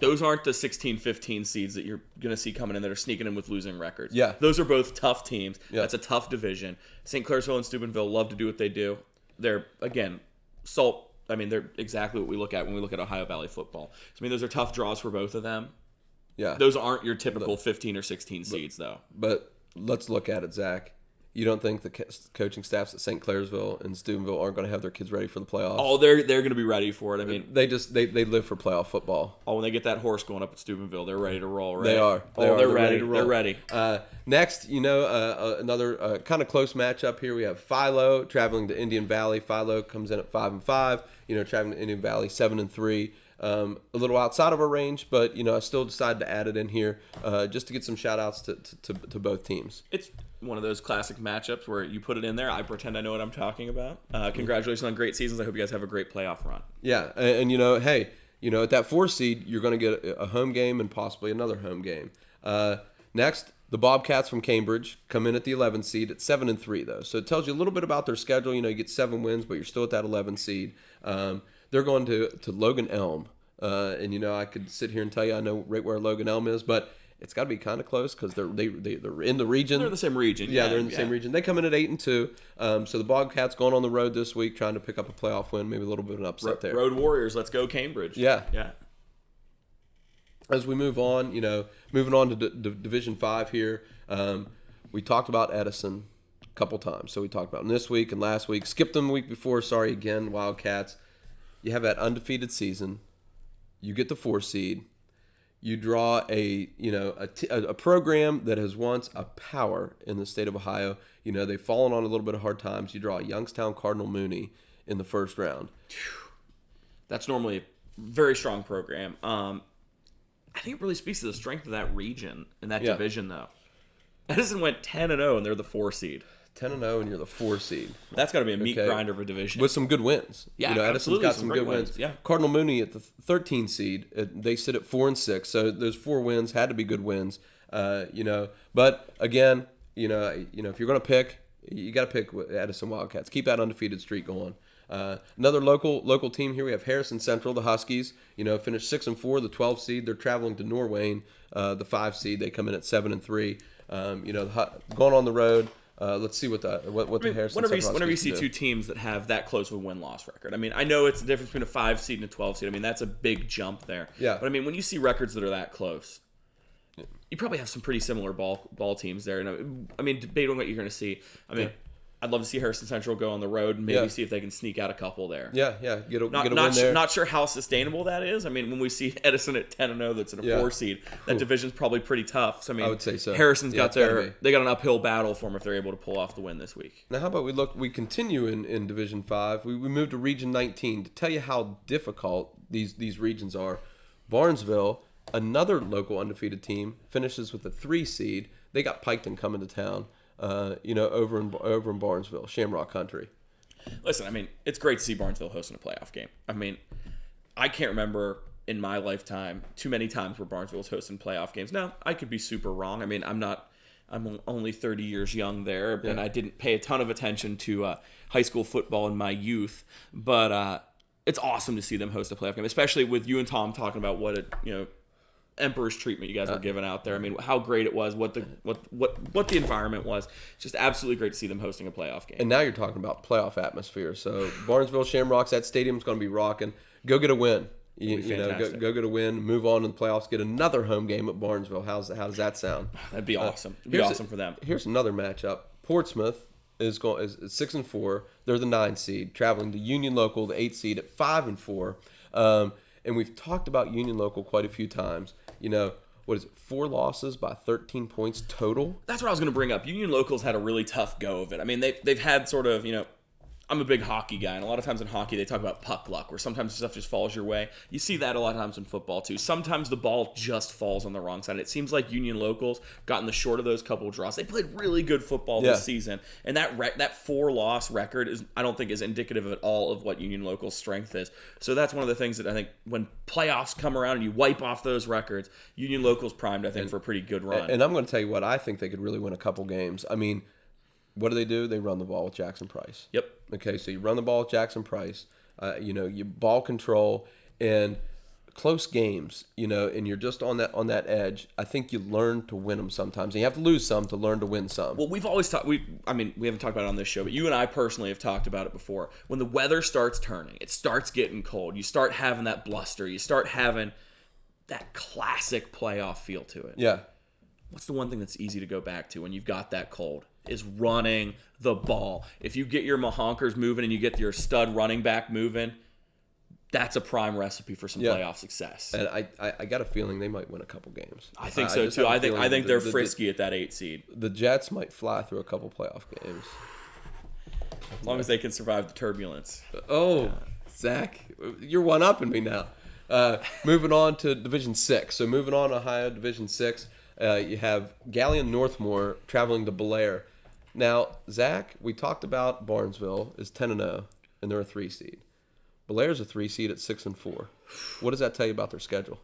Those aren't the 16-15 seeds that you're going to see coming in that are sneaking in with losing records. Yeah. Those are both tough teams. Yeah. That's a tough division. St. Clairsville and Steubenville love to do what they do. They're, again, they're exactly what we look at when we look at Ohio Valley football. So, those are tough draws for both of them. Yeah. Those aren't your typical 15 or 16 seeds, though. But let's look at it, Zach. You don't think the coaching staffs at St. Clairsville and Steubenville aren't going to have their kids ready for the playoffs? Oh, they're going to be ready for it. They live for playoff football. Oh, when they get that horse going up at Steubenville, they're ready to roll, right? They are. They're ready. They're ready. Next, another kind of close matchup here. We have Philo traveling to Indian Valley. Philo comes in at 5-5. Traveling to Indian Valley 7-3. A little outside of our range, but I still decided to add it in here just to get some shout outs to both teams. It's one of those classic matchups where you put it in there. I pretend I know what I'm talking about. Congratulations on great seasons. I hope you guys have a great playoff run. Yeah, and at that 4 seed, you're going to get a home game and possibly another home game. Next, the Bobcats from Cambridge come in at the 11 seed at 7-3 though, so it tells you a little bit about their schedule. You get 7 wins, but you're still at that 11 seed. They're going to Logan Elm, and I could sit here and tell you I know right where Logan Elm is, but it's got to be kind of close because they're in the region. They're in the same region. Yeah, they're in the same region. They come in at 8-2. So the Bobcats going on the road this week, trying to pick up a playoff win, maybe a little bit of an upset there. Road Warriors, let's go Cambridge. Yeah. As we move on, moving on to Division 5 here, we talked about Edison a couple times. So we talked about them this week and last week. Skipped them the week before. Sorry again, Wildcats. You have that undefeated season. You get the 4 seed. You draw a program that has once a power in the state of Ohio. They've fallen on a little bit of hard times. You draw Youngstown Cardinal Mooney in the first round. That's normally a very strong program. I think it really speaks to the strength of that region and that division, though. Edison went 10-0, and they're the 4 seed. 10-0, and you're the 4 seed. That's got to be a meat grinder of a division. With some good wins. Yeah, Edison's got some good wins. Yeah. Cardinal Mooney at the 13 seed, they sit at 4-6. So those 4 wins had to be good wins. But again, if you're going to pick, you got to pick Edison Wildcats. Keep that undefeated streak going. Another local team here, we have Harrison Central, the Huskies. Finished 6-4, the 12 seed. They're traveling to Norwayne, the 5 seed. They come in at 7-3. Going on the road. Let's see what the Harrison. Whenever you see 2 teams that have that close of a win-loss record, I know it's the difference between a 5 seed and a 12 seed. That's a big jump there. Yeah. But when you see records that are that close, you probably have some pretty similar ball teams there. Debate on what you're going to see. I'd love to see Harrison Central go on the road and maybe see if they can sneak out a couple there. Yeah, get a win there. Not sure how sustainable that is. When we see Edison at 10-0, that's in a 4 seed, that division's probably pretty tough. So I would say so. Harrison's got they got an uphill battle for them if they're able to pull off the win this week. Now, how about we continue in Division 5. We move to Region 19 to tell you how difficult these regions are. Barnesville, another local undefeated team, finishes with a 3 seed. They got Piketon coming to town. Over in Barnesville, Shamrock Country. Listen, it's great to see Barnesville hosting a playoff game. I can't remember in my lifetime too many times where Barnesville's hosting playoff games. Now, I could be super wrong. I mean, I'm only 30 years young there, and I didn't pay a ton of attention to high school football in my youth. But it's awesome to see them host a playoff game, especially with you and Tom talking about what emperor's treatment you guys were giving out there. I mean, how great it was, what the environment was. It's just absolutely great to see them hosting a playoff game. And now you're talking about playoff atmosphere. So Barnesville Shamrocks, that stadium's going to be rocking. Go get a win. You know, go get a win, move on to the playoffs, get another home game at Barnesville. How does that sound? That'd be awesome. It'd be awesome for them. Here's another matchup. Portsmouth is 6-4. They're the 9 seed, traveling to Union Local, the 8 seed at 5-4. And we've talked about Union Local quite a few times. You know, what is it? 4 losses by 13 points total. That's what I was going to bring up. Union Local's had a really tough go of it. I mean, they've had sort of, I'm a big hockey guy, and a lot of times in hockey they talk about puck luck, where sometimes stuff just falls your way. You see that a lot of times in football too. Sometimes the ball just falls on the wrong side. It seems like Union Locals gotten the short of those couple of draws. They played really good football this season, and that 4-loss record I don't think is indicative at all of what Union Local's strength is. So that's one of the things that I think when playoffs come around and you wipe off those records, Union Local's primed, I think, for a pretty good run. And I'm going to tell you what, I think they could really win a couple games. I mean, what do? They run the ball with Jackson Price. Yep. Okay, so you run the ball with Jackson Price. You ball control and close games. And you're just on that edge. I think you learn to win them sometimes. And you have to lose some to learn to win some. Well, we've always talked. We haven't talked about it on this show, but you and I personally have talked about it before. When the weather starts turning, it starts getting cold. You start having that bluster. You start having that classic playoff feel to it. Yeah. What's the one thing that's easy to go back to when you've got that cold? Is running the ball. If you get your mahonkers moving and you get your stud running back moving, that's a prime recipe for some playoff success. And I got a feeling they might win a couple games. I think so too. I think they're frisky at that 8 seed. The Jets might fly through a couple playoff games. As long as they can survive the turbulence. Oh, Zach, you're one-upping me now. Moving on to Division 6. So moving on to Ohio Division 6, you have Galleon Northmore traveling to Belair. Now, Zach, we talked about Barnesville is 10-0, and they're a 3 seed. Belair's a 3 seed at 6-4. What does that tell you about their schedule?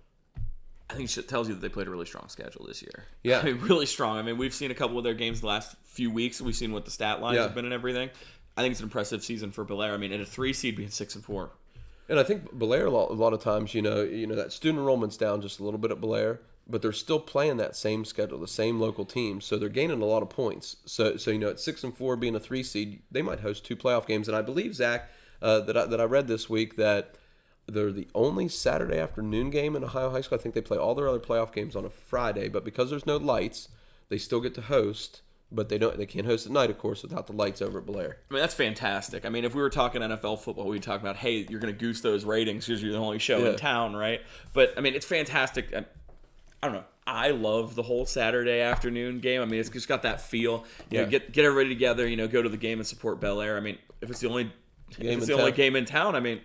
I think it tells you that they played a really strong schedule this year. Yeah. I mean, really strong. I mean, we've seen a couple of their games the last few weeks. We've seen what the stat lines have been and everything. I think it's an impressive season for Belair. I mean, at a 3 seed being 6-4. And I think Belair, a lot of times, that student enrollment's down just a little bit at Belair, but they're still playing that same schedule, the same local teams, so they're gaining a lot of points. So at 6-4 being a 3 seed, they might host 2 playoff games. And I believe, Zach, that I read this week that they're the only Saturday afternoon game in Ohio high school. I think they play all their other playoff games on a Friday, but because there's no lights, they still get to host. But they can't host at night, of course, without the lights over at Belair. I mean, that's fantastic. I mean, if we were talking NFL football, we'd talk about, hey, you're going to goose those ratings because you're the only show in town, right? But, I mean, it's fantastic. I don't know. I love the whole Saturday afternoon game. I mean, it's just got that feel. Get everybody together, go to the game and support Belair. I mean, if it's the only game in town, I mean,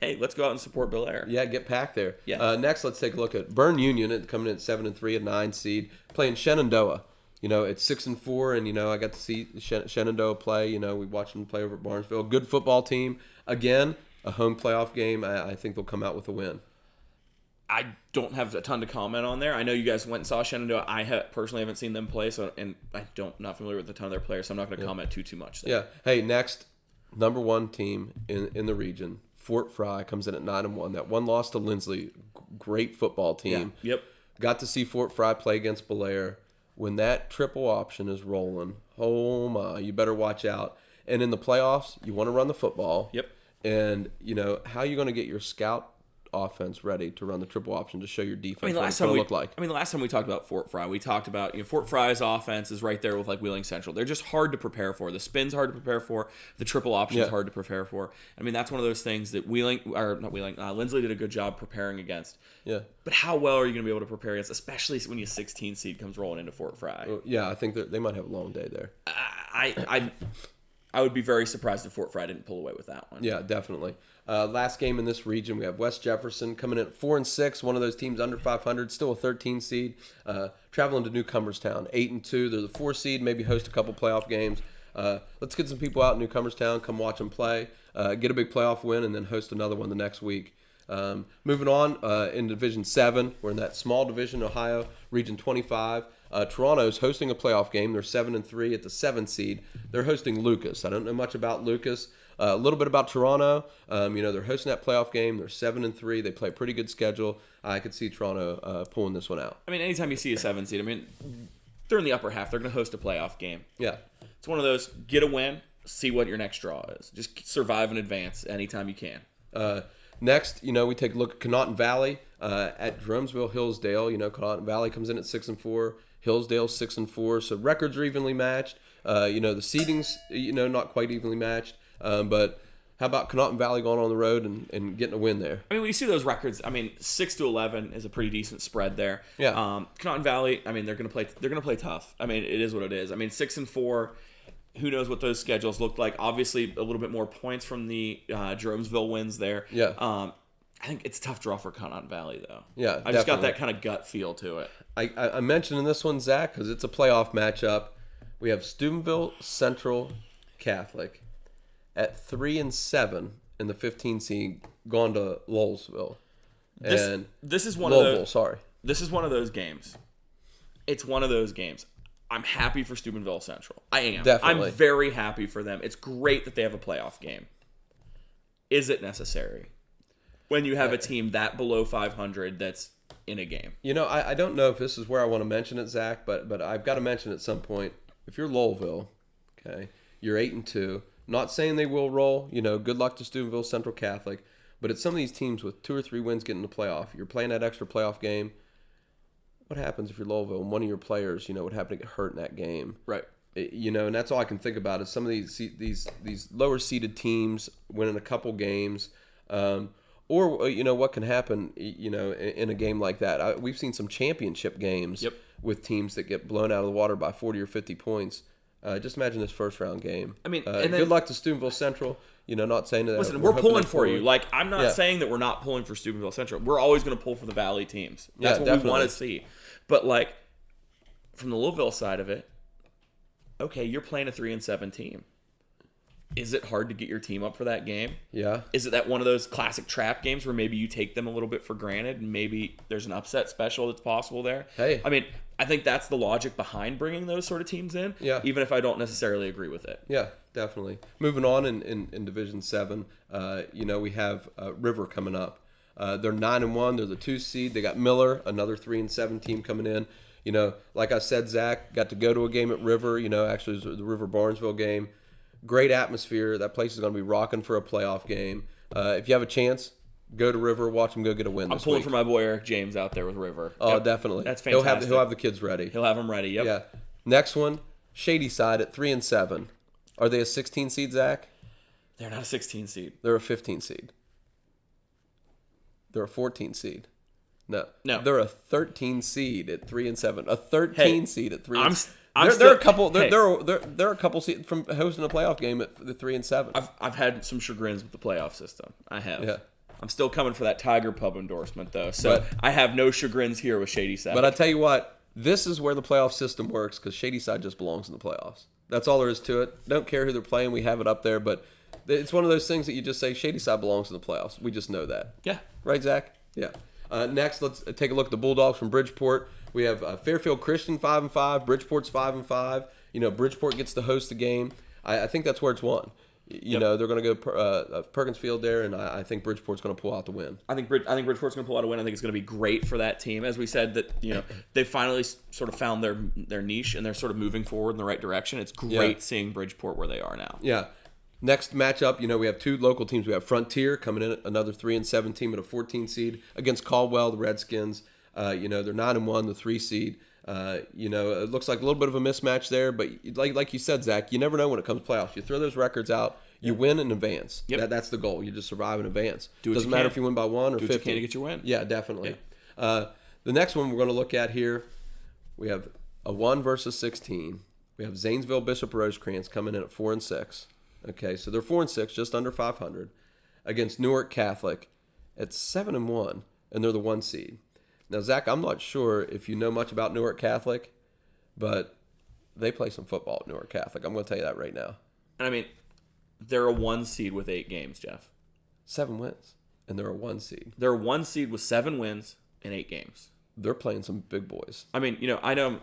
hey, let's go out and support Belair. Yeah, get packed there. Yeah. Next, let's take a look at Bern Union coming in at 7-3, a 9 seed, playing Shenandoah. It's 6-4, and I got to see Shenandoah play. We watched them play over at Barnesville. Good football team. Again, a home playoff game. I think they'll come out with a win. I don't have a ton to comment on there. I know you guys went and saw Shenandoah. I personally haven't seen them play, and not familiar with a ton of their players, so I'm not going to comment too much there. Yeah. Hey, next, number 1 team in the region, Fort Fry, comes in at 9-1. That one loss to Lindsley, great football team. Yeah. Yep. Got to see Fort Fry play against Belair. When that triple option is rolling, oh my, you better watch out. And in the playoffs, you want to run the football. Yep. And, how are you going to get your scout offense ready to run the triple option to show your defense what it's going to look like? The last time we talked about Fort Fry, we talked about Fort Fry's offense is right there with Wheeling Central. They're just hard to prepare for. The spin's hard to prepare for. The triple option's hard to prepare for. I mean, that's one of those things that Lindsley did a good job preparing against. Yeah. But how well are you going to be able to prepare against, especially when your 16 seed comes rolling into Fort Fry? Yeah, I think they might have a long day there. I would be very surprised if Fort Fry didn't pull away with that one. Yeah, definitely. Last game in this region, we have West Jefferson coming in at 4-6, one of those teams under 500, still a 13 seed, traveling to Newcomerstown, 8-2. They're the 4 seed, maybe host a couple playoff games. Let's get some people out in Newcomerstown, come watch them play, get a big playoff win, and then host another one the next week. Moving on, in Division 7, we're in that small division, Ohio, Region 25. Toronto's hosting a playoff game. They're 7-3 at the 7th seed. They're hosting Lucas. I don't know much about Lucas. A little bit about Toronto. They're hosting that playoff game. They're 7-3. They play a pretty good schedule. I could see Toronto pulling this one out. I mean, anytime you see a 7 seed, they're in the upper half. They're going to host a playoff game. Yeah. It's one of those, get a win, see what your next draw is. Just survive in advance anytime you can. Next, we take a look at Connaughton Valley at Jeromesville, Hillsdale. Connaughton Valley comes in at 6-4. Hillsdale 6-4. So records are evenly matched. The seedings, not quite evenly matched. But how about Connaughton Valley going on the road and getting a win there? When you see those records, 6-11 is a pretty decent spread there. Yeah. Connaughton Valley, they're gonna play. They're gonna play tough. It is what it is. 6-4. Who knows what those schedules look like? Obviously, a little bit more points from the Jeromesville wins there. Yeah. I think it's a tough draw for Connaughton Valley, though. Yeah, I just got that kind of gut feel to it. I mentioned in this one, Zach, because it's a playoff matchup. We have Steubenville Central Catholic at 3-7 in the 15 seed, gone to Lowellsville. This is one Louisville, of those. sorry. This is one of those games. It's one of those games. I'm happy for Steubenville Central. I am. Definitely. I'm very happy for them. It's great that they have a playoff game. Is it necessary when you have a team that below 500 that's in a game? I don't know if this is where I want to mention it, Zach, but I've got to mention at some point. If you're Lowellville, okay, you're 8-2. Not saying they will roll. Good luck to Steubenville Central Catholic. But it's some of these teams with 2 or 3 wins getting the playoff. You're playing that extra playoff game. What happens if you're Lowellville and one of your players, would happen to get hurt in that game? Right. And that's all I can think about is some of these lower seeded teams winning a couple games, or what can happen, in a game like that. We've seen some championship games with teams that get blown out of the water by 40 or 50 points. Just imagine this first round game. Good luck to Steubenville Central. Not saying that. Listen, we're pulling for you. I'm not saying that we're not pulling for Steubenville Central. We're always going to pull for the Valley teams. That's what definitely. we want to see. But from the Louisville side of it, okay, you're playing a 3-7 team. Is it hard to get your team up for that game? Yeah. Is it that one of those classic trap games where maybe you take them a little bit for granted and maybe there's an upset special that's possible there? Hey. I think that's the logic behind bringing those sort of teams in, even if I don't necessarily agree with it. Yeah, definitely. Moving on in Division 7, we have River coming up. They're 9-1. They're the 2 seed. They got Miller, another 3-7 team coming in. Like I said, Zach, got to go to a game at River. Actually it was the River Barnesville game. Great atmosphere. That place is going to be rocking for a playoff game. If you have a chance, go to River, watch them go get a win. I'm pulling for my boy Eric James out there with River. Oh, definitely. That's fantastic. He'll have the kids ready. He'll have them ready. Yep. Yeah. Next one, Shady Side at 3-7. Are they a 16 seed, Zach? They're not a 16 seed. They're a 15 seed. They're a 14 seed. No. They're a 13 seed at 3-7. A 13 seed at 3-7. They're a couple seeds from hosting a playoff game at the 3-7. I've had some chagrins with the playoff system. I have. Yeah. I'm still coming for that Tiger Pub endorsement though, so I have no chagrins here with Shady Side. But I tell you what, this is where the playoff system works because Shady Side just belongs in the playoffs. That's all there is to it. Don't care who they're playing. We have it up there, but it's one of those things that you just say Shady Side belongs in the playoffs. We just know that. Yeah. Right, Zach? Yeah. Next, let's take a look at the Bulldogs from Bridgeport. We have Fairfield Christian 5-5. Bridgeport's 5-5. Bridgeport gets to host the game. I think that's where it's won. They're going to go Perkins Field there, and I think Bridgeport's going to pull out the win. I think Bridgeport's going to pull out a win. I think it's going to be great for that team. As we said, that they finally sort of found their niche, and they're sort of moving forward in the right direction. It's great seeing Bridgeport where they are now. Yeah. Next matchup, we have 2 local teams. We have Frontier coming in, another 3-7 team at a 14 seed against Caldwell, the Redskins. They're 9-1, the 3 seed. It looks like a little bit of a mismatch there, but like you said, Zach, you never know when it comes to playoffs. You throw those records out, you win in advance. Yep. That's the goal. You just survive in advance. Doesn't matter if you win by 1 or 50. Do what you can to get your win. Yeah, definitely. Yeah. The next one we're going to look at here, we have a 1 versus 16. We have Zanesville Bishop Rosecrans coming in at 4-6. Okay, so they're 4-6, just under 500, against Newark Catholic at 7-1, and they're the 1 seed. Now, Zach, I'm not sure if you know much about Newark Catholic, but they play some football at Newark Catholic. I'm going to tell you that right now. They're a 1 seed with 8 games, Jeff. 7 wins. And they're a 1 seed. They're a 1 seed with 7 wins in 8 games. They're playing some big boys. I mean, I know I'm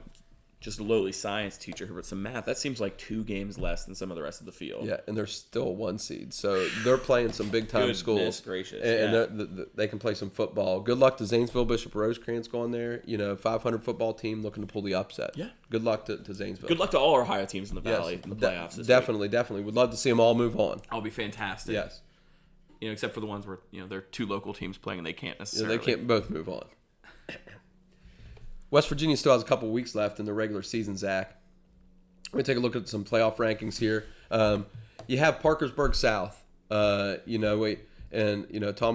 just a lowly science teacher here, but some math, that seems like 2 games less than some of the rest of the field. Yeah, and they're still a 1 seed. So they're playing some big-time schools. Goodness gracious. And they can play some football. Good luck to Zanesville Bishop Rosecrans going there. 500 football team looking to pull the upset. Yeah. Good luck to Zanesville. Good luck to all our Ohio teams in the Valley in the playoffs this definitely, week. definitely. Would love to see them all move on. That'll be fantastic. Yes. Except for the ones where, they're 2 local teams playing and they can't necessarily. They can't both move on. West Virginia still has a couple weeks left in the regular season, Zach. We're going to take a look at some playoff rankings here. You have Parkersburg South. Tom and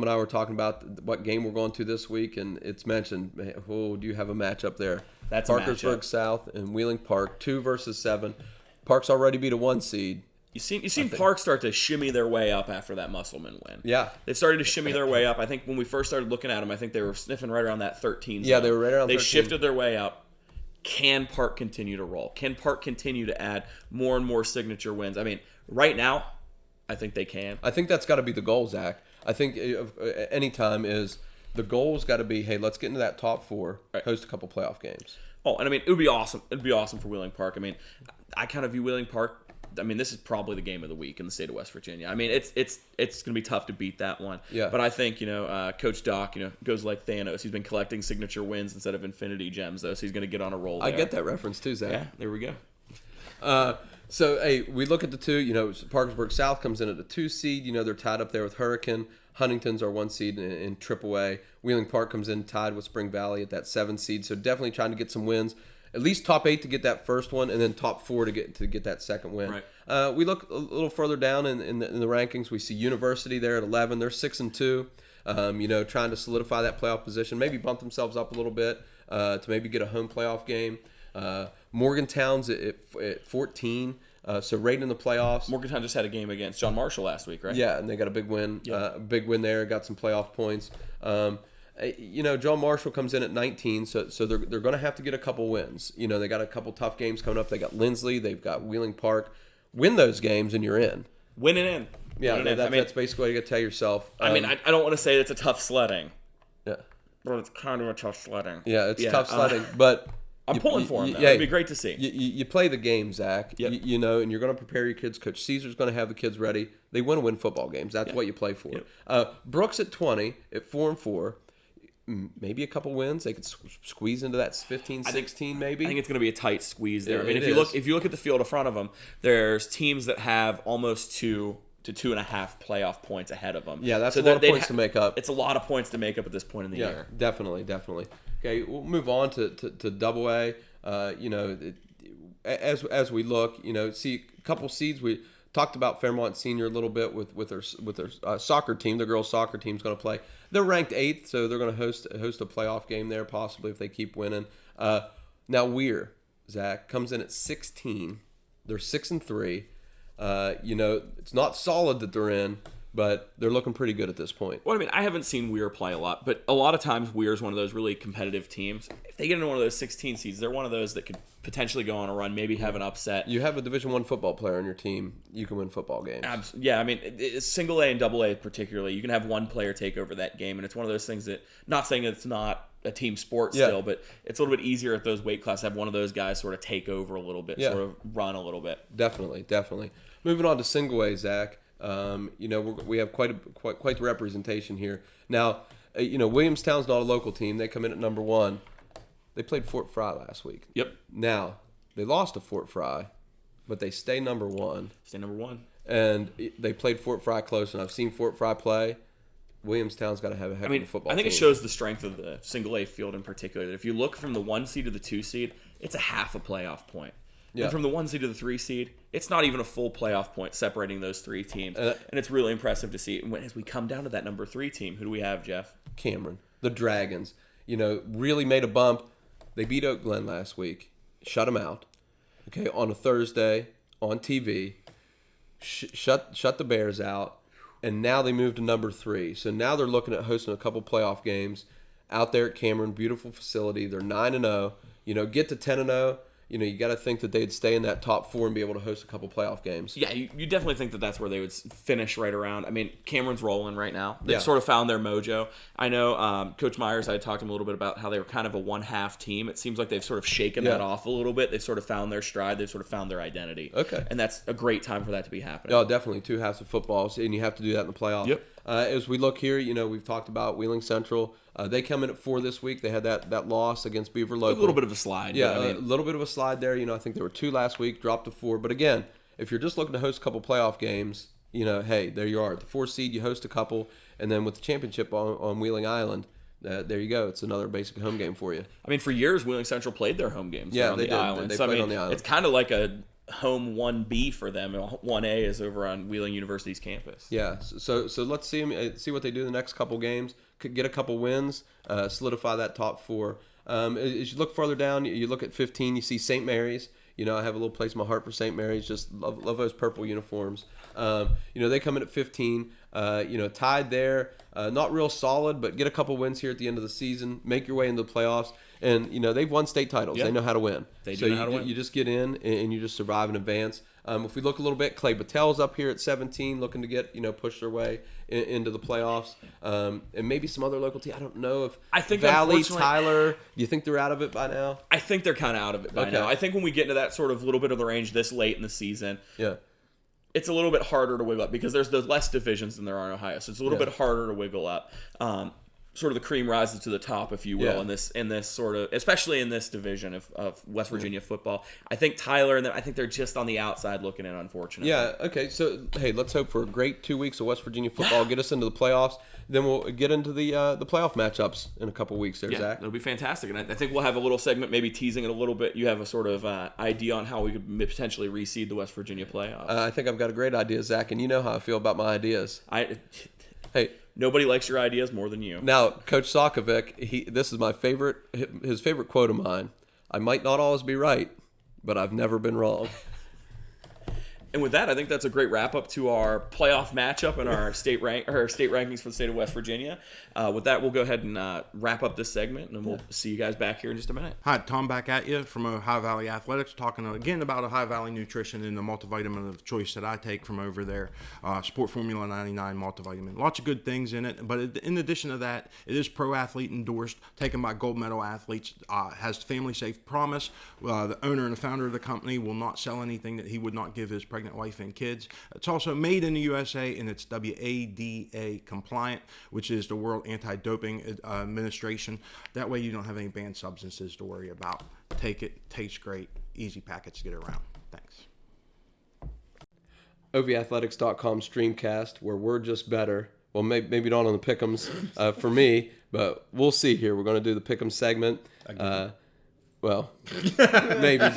I were talking about what game we're going to this week, and it's mentioned, do you have a matchup there? That's Parkersburg a matchup. South and Wheeling Park, 2 versus 7. Park's already beat a 1 seed. You seen Park start to shimmy their way up after that Musselman win. Yeah. They've started to shimmy their way up. I think when we first started looking at them, I think they were sniffing right around that 13 zone. Yeah, they were right around 13. They shifted their way up. Can Park continue to roll? Can Park continue to add more and more signature wins? I mean, right now, I think they can. I think that's got to be the goal, Zach. I think anytime is the goal's got to be, hey, let's get into that top 4, host a couple playoff games. Oh, and I mean, it would be awesome. It would be awesome for Wheeling Park. I mean, I kind of view Wheeling Park. I mean, this is probably the game of the week in the state of West Virginia. I mean, it's going to be tough to beat that one. Yeah. But I think, Coach Doc, goes like Thanos. He's been collecting signature wins instead of infinity gems, though, so he's going to get on a roll there. I get that reference too, Zach. Yeah, there we go. So, hey, we look at the 2. Parkersburg South comes in at a 2 seed. They're tied up there with Hurricane. Huntington's our 1 seed in AAA. Wheeling Park comes in tied with Spring Valley at that 7 seed. So definitely trying to get some wins. At least top 8 to get that first one, and then top 4 to get that second win. Right. We look a little further down in the rankings. We see University there at 11. They're 6-2. Trying to solidify that playoff position. Maybe bump themselves up a little bit to maybe get a home playoff game. Morgantown's at 14. So right in the playoffs. Morgantown just had a game against John Marshall last week, right? Yeah, and they got a big win. Big win there. Got some playoff points. John Marshall comes in at 19, so they're going to have to get a couple wins. They got a couple tough games coming up. They got Lindsley. They've got Wheeling Park. Win those games, and you're in. Win it in. Yeah, that's basically what you got to tell yourself. I don't want to say it's a tough sledding. Yeah. But it's kind of a tough sledding. Yeah, it's tough sledding, but I'm pulling for them, though. Yeah, It'd be great to see. You play the game, Zach. Yep. And you're going to prepare your kids. Coach Caesar's going to have the kids ready. They want to win football games. That's what you play for. Yep. Brooks at 20, at 4-4. Maybe a couple wins. They could squeeze into that 15, 16 maybe. I think it's going to be a tight squeeze there. Yeah, I mean, if you look at the field in front of them, there's teams that have almost 2 to 2.5 playoff points ahead of them. Yeah, that's a lot of points to make up. It's a lot of points to make up at this point in the year. Definitely. Okay, we'll move on to Double A. As we look, see a couple seeds. We talked about Fairmont Senior a little bit with their soccer team. The girls' soccer team's going to play. They're ranked 8th, so they're going to host a playoff game there possibly if they keep winning. Now Weir, Zach, comes in at 16. They're 6-3. It's not solid that they're in, but they're looking pretty good at this point. Well, I mean, I haven't seen Weir play a lot, but a lot of times Weir's one of those really competitive teams. If they get into one of those 16 seeds, they're one of those that could potentially go on a run, maybe have an upset. You have a Division I football player on your team, you can win football games. Yeah, I mean, it's single A and double A particularly. You can have one player take over that game, and it's one of those things that, not saying it's not a team sport still, but it's a little bit easier at those weight classes to have one of those guys sort of take over a little bit, sort of run a little bit. Definitely. Moving on to single A, Zach. We have quite the representation here. Now, Williamstown's not a local team. They come in at number 1. They played Fort Fry last week. Yep. Now, they lost to Fort Fry, but they stay number 1. And they played Fort Fry close, and I've seen Fort Fry play. Williamstown's got to have a heck of a football team. I think it shows the strength of the single A field in particular. That if you look from the 1 seed to the 2 seed, it's a half a playoff point. Yeah. And from the 1 seed to the 3 seed, it's not even a full playoff point separating those 3 teams. And it's really impressive to see. And as we come down to that number 3 team, who do we have, Jeff? Cameron. The Dragons. Really made a bump. They beat Oak Glen last week. Shut them out. Okay, on a Thursday on TV. Shut the Bears out. And now they moved to number 3. So now they're looking at hosting a couple playoff games out there at Cameron. Beautiful facility. They're 9-0. Get to 10-0. you got to think that they'd stay in that top 4 and be able to host a couple playoff games. Yeah, you definitely think that that's where they would finish right around. I mean, Cameron's rolling right now. They've sort of found their mojo. I know Coach Myers, I talked to him a little bit about how they were kind of a one-half team. It seems like they've sort of shaken that off a little bit. They've sort of found their stride. They've sort of found their identity. Okay. And that's a great time for that to be happening. Oh, definitely 2 halves of football, and you have to do that in the playoffs. Yep. As we look here, we've talked about Wheeling Central. They come in at 4 this week. They had that loss against Beaver Local. A little bit of a slide. Yeah, a little bit of a slide there. I think there were 2 last week, dropped to 4. But again, if you're just looking to host a couple playoff games, hey, there you are. The 4 seed, you host a couple, and then with the championship on Wheeling Island, there you go. It's another basic home game for you. I mean, for years, Wheeling Central played their home games on the island. They played on the island. It's kind of like a home 1B for them. 1A is over on Wheeling University's campus. Yeah, so let's see what they do the next couple games. Could get a couple wins, solidify that top 4. As you look farther down, you look at 15. You see St. Mary's. I have a little place in my heart for St. Mary's. Just love those purple uniforms. They come in at 15. Tied there. Not real solid, but get a couple wins here at the end of the season. Make your way into the playoffs. And, they've won state titles. Yep. They know how to win. They do know how to win. You just get in and you just survive and advance. If we look a little bit, Clay Battel's up here at 17, looking to get, push their way into the playoffs. And maybe some other local team. I don't know if Valley, Tyler, do you think they're out of it by now? I think they're kind of out of it by now. I think when we get into that sort of little bit of the range this late in the season, it's a little bit harder to wiggle up because there's less divisions than there are in Ohio. So it's a little bit harder to wiggle up. Sort of the cream rises to the top, if you will, in this sort of, especially in this division of West Virginia football. I think Tyler and them, I think they're just on the outside looking in, unfortunately. Yeah. Okay. So hey, let's hope for a great 2 weeks of West Virginia football. Get us into the playoffs. Then we'll get into the playoff matchups in a couple weeks. There, Zach. It'll be fantastic, and I think we'll have a little segment, maybe teasing it a little bit. You have a sort of idea on how we could potentially reseed the West Virginia playoffs. I think I've got a great idea, Zach, and you know how I feel about my ideas. Hey. Nobody likes your ideas more than you. Now, Coach Sokovic, this is my favorite. His favorite quote of mine. I might not always be right, but I've never been wrong. And with that, I think that's a great wrap up to our playoff matchup and our state rankings for the state of West Virginia. With that, we'll go ahead and wrap up this segment, and we'll see you guys back here in just a minute. Hi, Tom back at you from Ohio Valley Athletics, talking again about Ohio Valley Nutrition and the multivitamin of choice that I take from over there, Sport Formula 99 multivitamin. Lots of good things in it, but in addition to that, it is pro athlete endorsed, taken by gold medal athletes, has family safe promise. The owner and the founder of the company will not sell anything that he would not give his pregnant wife and kids. It's also made in the USA, and it's WADA compliant, which is the World Anti-Doping Administration. That way you don't have any banned substances to worry about. Take it, tastes great, easy packets to get around. Thanks. OVAthletics.com STREAMcast, where we're just better. Well, maybe not on the pick'ems for me, but we'll see here. We're going to do the pick'em segment. Maybe do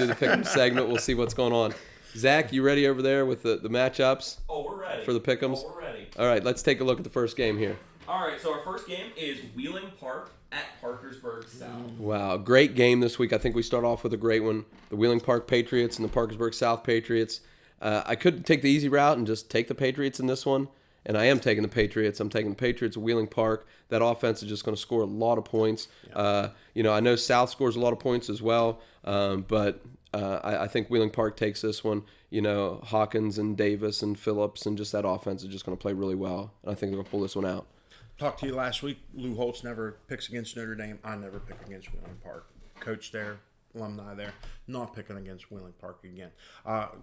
the pick'em segment. We'll see what's going on. Zach, you ready over there with the matchups? Oh, we're ready. For the pick'ems? Oh, we're ready. All right, let's take a look at the first game here. All right, so our first game is Wheeling Park at Parkersburg South. Wow, great game this week. I think we start off with a great one. The Wheeling Park Patriots and the Parkersburg South Patriots. I could take the easy route and just take the Patriots in this one, and I am taking the Patriots. I'm taking the Patriots at Wheeling Park. That offense is just going to score a lot of points. Yeah. I know South scores a lot of points as well, but I think Wheeling Park takes this one. Hawkins and Davis and Phillips and just that offense is just going to play really well, and I think they're going to pull this one out. Talked to you last week. Lou Holtz never picks against Notre Dame. I never pick against Wheeling Park. Coach there, alumni there, not picking against Wheeling Park again.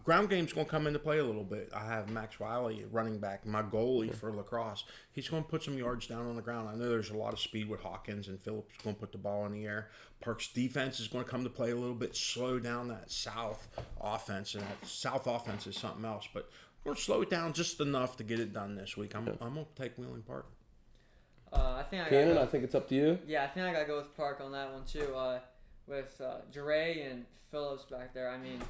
Ground game's going to come into play a little bit. I have Max Wiley, running back, my goalie for lacrosse. He's going to put some yards down on the ground. I know there's a lot of speed with Hawkins, and Phillips going to put the ball in the air. Park's defense is going to come to play a little bit, slow down that South offense, and that South offense is something else. But we're going to slow it down just enough to get it done this week. I'm going to take Wheeling Park. I think it's up to you. Yeah, I think I gotta go with Park on that one too. With Jure and Phillips back there, I mean,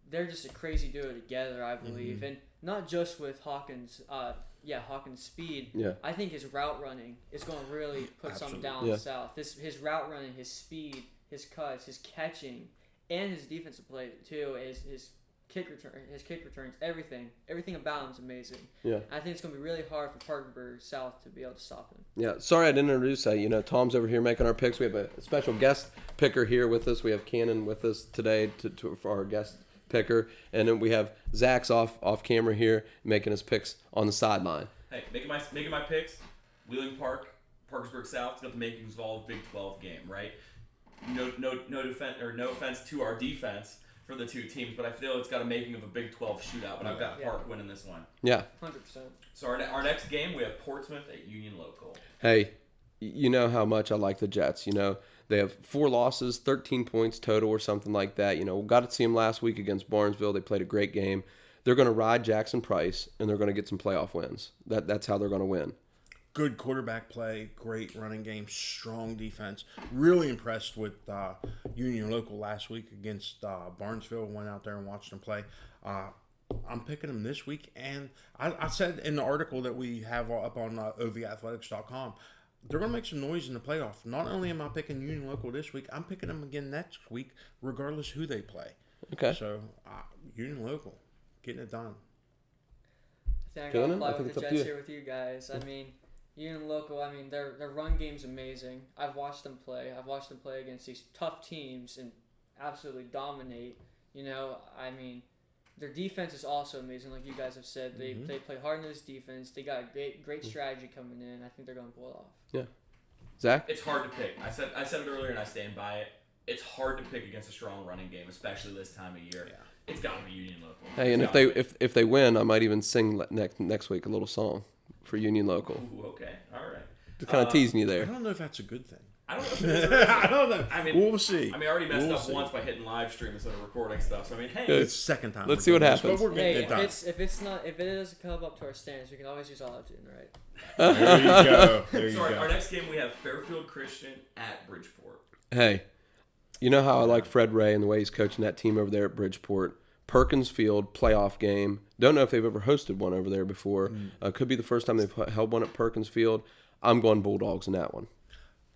they're just a crazy duo together, I believe, and not just with Hawkins. Hawkins' speed. Yeah. I think his route running is going to really put something down south. His route running, his speed, his cuts, his catching, and his defensive play too is kick returns, everything about him's amazing. Yeah. I think it's going to be really hard for Parkersburg South to be able to stop him. Yeah, sorry I didn't introduce that. Tom's over here making our picks. We have a special guest picker here with us. We have Cannon with us today for our guest picker. And then we have Zak's off camera here making his picks on the sideline. Hey, making my picks. Wheeling Park, Parkersburg South, it's got the makings of all Big 12 game, right? No offense to our defense for the two teams, but I feel it's got a making of a Big 12 shootout. But I've got Park winning this one. Yeah, 100%. So our next game, we have Portsmouth at Union Local. Hey, you know how much I like the Jets. They have 4 losses, 13 points total or something like that. We got to see them last week against Barnesville. They played a great game. They're going to ride Jackson Price, and they're going to get some playoff wins. That's how they're going to win. Good quarterback play, great running game, strong defense. Really impressed with Union Local last week against Barnesville. Went out there and watched them play. I'm picking them this week, and I said in the article that we have up on ovathletics.com, they're going to make some noise in the playoff. Not only am I picking Union Local this week, I'm picking them again next week, regardless who they play. Okay. So, Union Local, getting it done. I think I'm going to fly with the Jets here with you guys. I mean, Union Local, their run game's amazing. I've watched them play. I've watched them play against these tough teams and absolutely dominate. Their defense is also amazing, like you guys have said. They play hard-nosed defense. They got a great strategy coming in. I think they're going to pull it off. Yeah. Zach? It's hard to pick. I said it earlier, and I stand by it. It's hard to pick against a strong running game, especially this time of year. Yeah. It's got to be Union Local. Hey, and if they win, I might even sing next week a little song for Union Local. Ooh, okay. All right. Just kind of teasing you I there. don't know if that's a good thing. I don't know if it is or isn't. I don't know. We'll see. I already messed up once by hitting live stream instead of recording stuff. So, hey. It's the second time. Let's see what happens. But we're getting Hey, it done. if it doesn't come up to our standards, we can always use auto-tune, right? There you go. There you Sorry, go. our next game we have Fairfield Christian at Bridgeport. Hey, you know how I like Fred Ray and the way he's coaching that team over there at Bridgeport. Perkins Field playoff game. Don't know if they've ever hosted one over there before. Could be the first time they've held one at Perkins Field. I'm going Bulldogs in that one.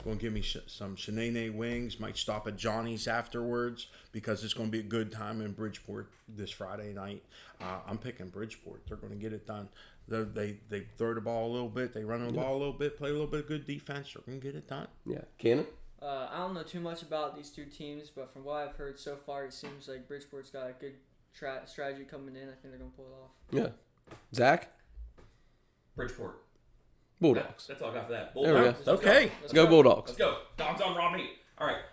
Going to give me some Shanae wings. Might stop at Johnny's afterwards because it's going to be a good time in Bridgeport this Friday night. I'm picking Bridgeport. They're going to get it done. They throw the ball a little bit. They run the ball a little bit. Play a little bit of good defense. They're going to get it done. Yeah. Cannon? I don't know too much about these two teams, but from what I've heard so far, it seems like Bridgeport's got a good strategy coming in. I think they're going to pull it off. Yeah. Zach? Bridgeport. Bulldogs. That's all I got for that. There we go. Bulldogs. Okay. Let's Go Bulldogs. Let's go. Dogs on raw meat. All right.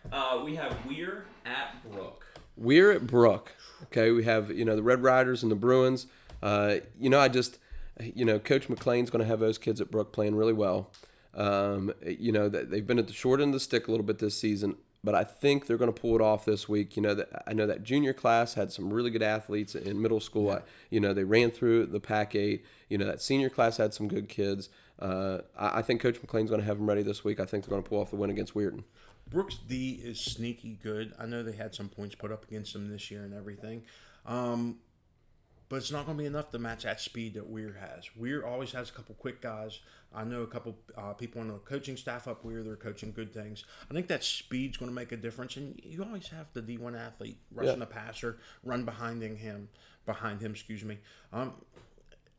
We have Weir at Brook. We're at Brook. Okay, we have, the Red Riders and the Bruins. Coach McLean's going to have those kids at Brook playing really well. They've been at the short end of the stick a little bit this season, but I think they're going to pull it off this week. I know that junior class had some really good athletes in middle school. Yeah. They ran through the Pac-8. That senior class had some good kids. I think Coach McLean's going to have them ready this week. I think they're going to pull off the win against Weirton. Brooks D is sneaky good. I know they had some points put up against them this year and everything. But it's not going to be enough to match that speed that Weir has. Weir always has a couple quick guys. I know a couple people on the coaching staff up Weir. They're coaching good things. I think that speed's going to make a difference. And you always have the D1 athlete rushing the passer, run behind him.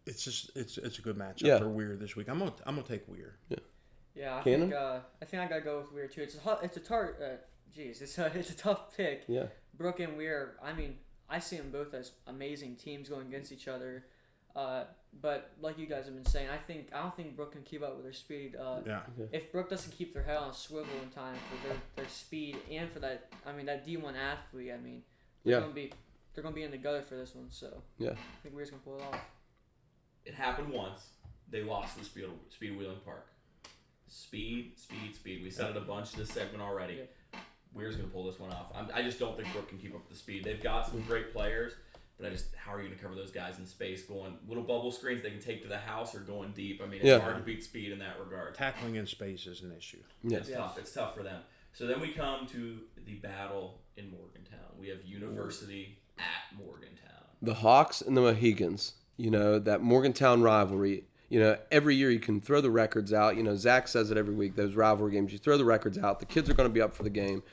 It's a good matchup for Weir this week. I'm gonna take Weir. Yeah, I think I gotta go with Weir too. It's a tough pick. Yeah. Brook and Weir. I see them both as amazing teams going against each other. But like you guys have been saying, I don't think Brook can keep up with their speed. If Brook doesn't keep their head on a swivel in time for their speed and for that D1 athlete, they're gonna be in the gutter for this one. So I think Weir's gonna pull it off. It happened once. They lost the speed of Wheeling Park. Speed. We said it a bunch this segment already. Yeah. Weir's going to pull this one off. I just don't think Brook can keep up with the speed. They've got some great players, but how are you going to cover those guys in space? Going little bubble screens they can take to the house or going deep. It's hard to beat speed in that regard. Tackling in space is an issue. Yeah. Tough. It's tough for them. So then we come to the battle in Morgantown. We have University at Morgantown. The Hawks and the Mohegans. That Morgantown rivalry. Every year you can throw the records out. Zach says it every week, those rivalry games. You throw the records out. The kids are going to be up for the game.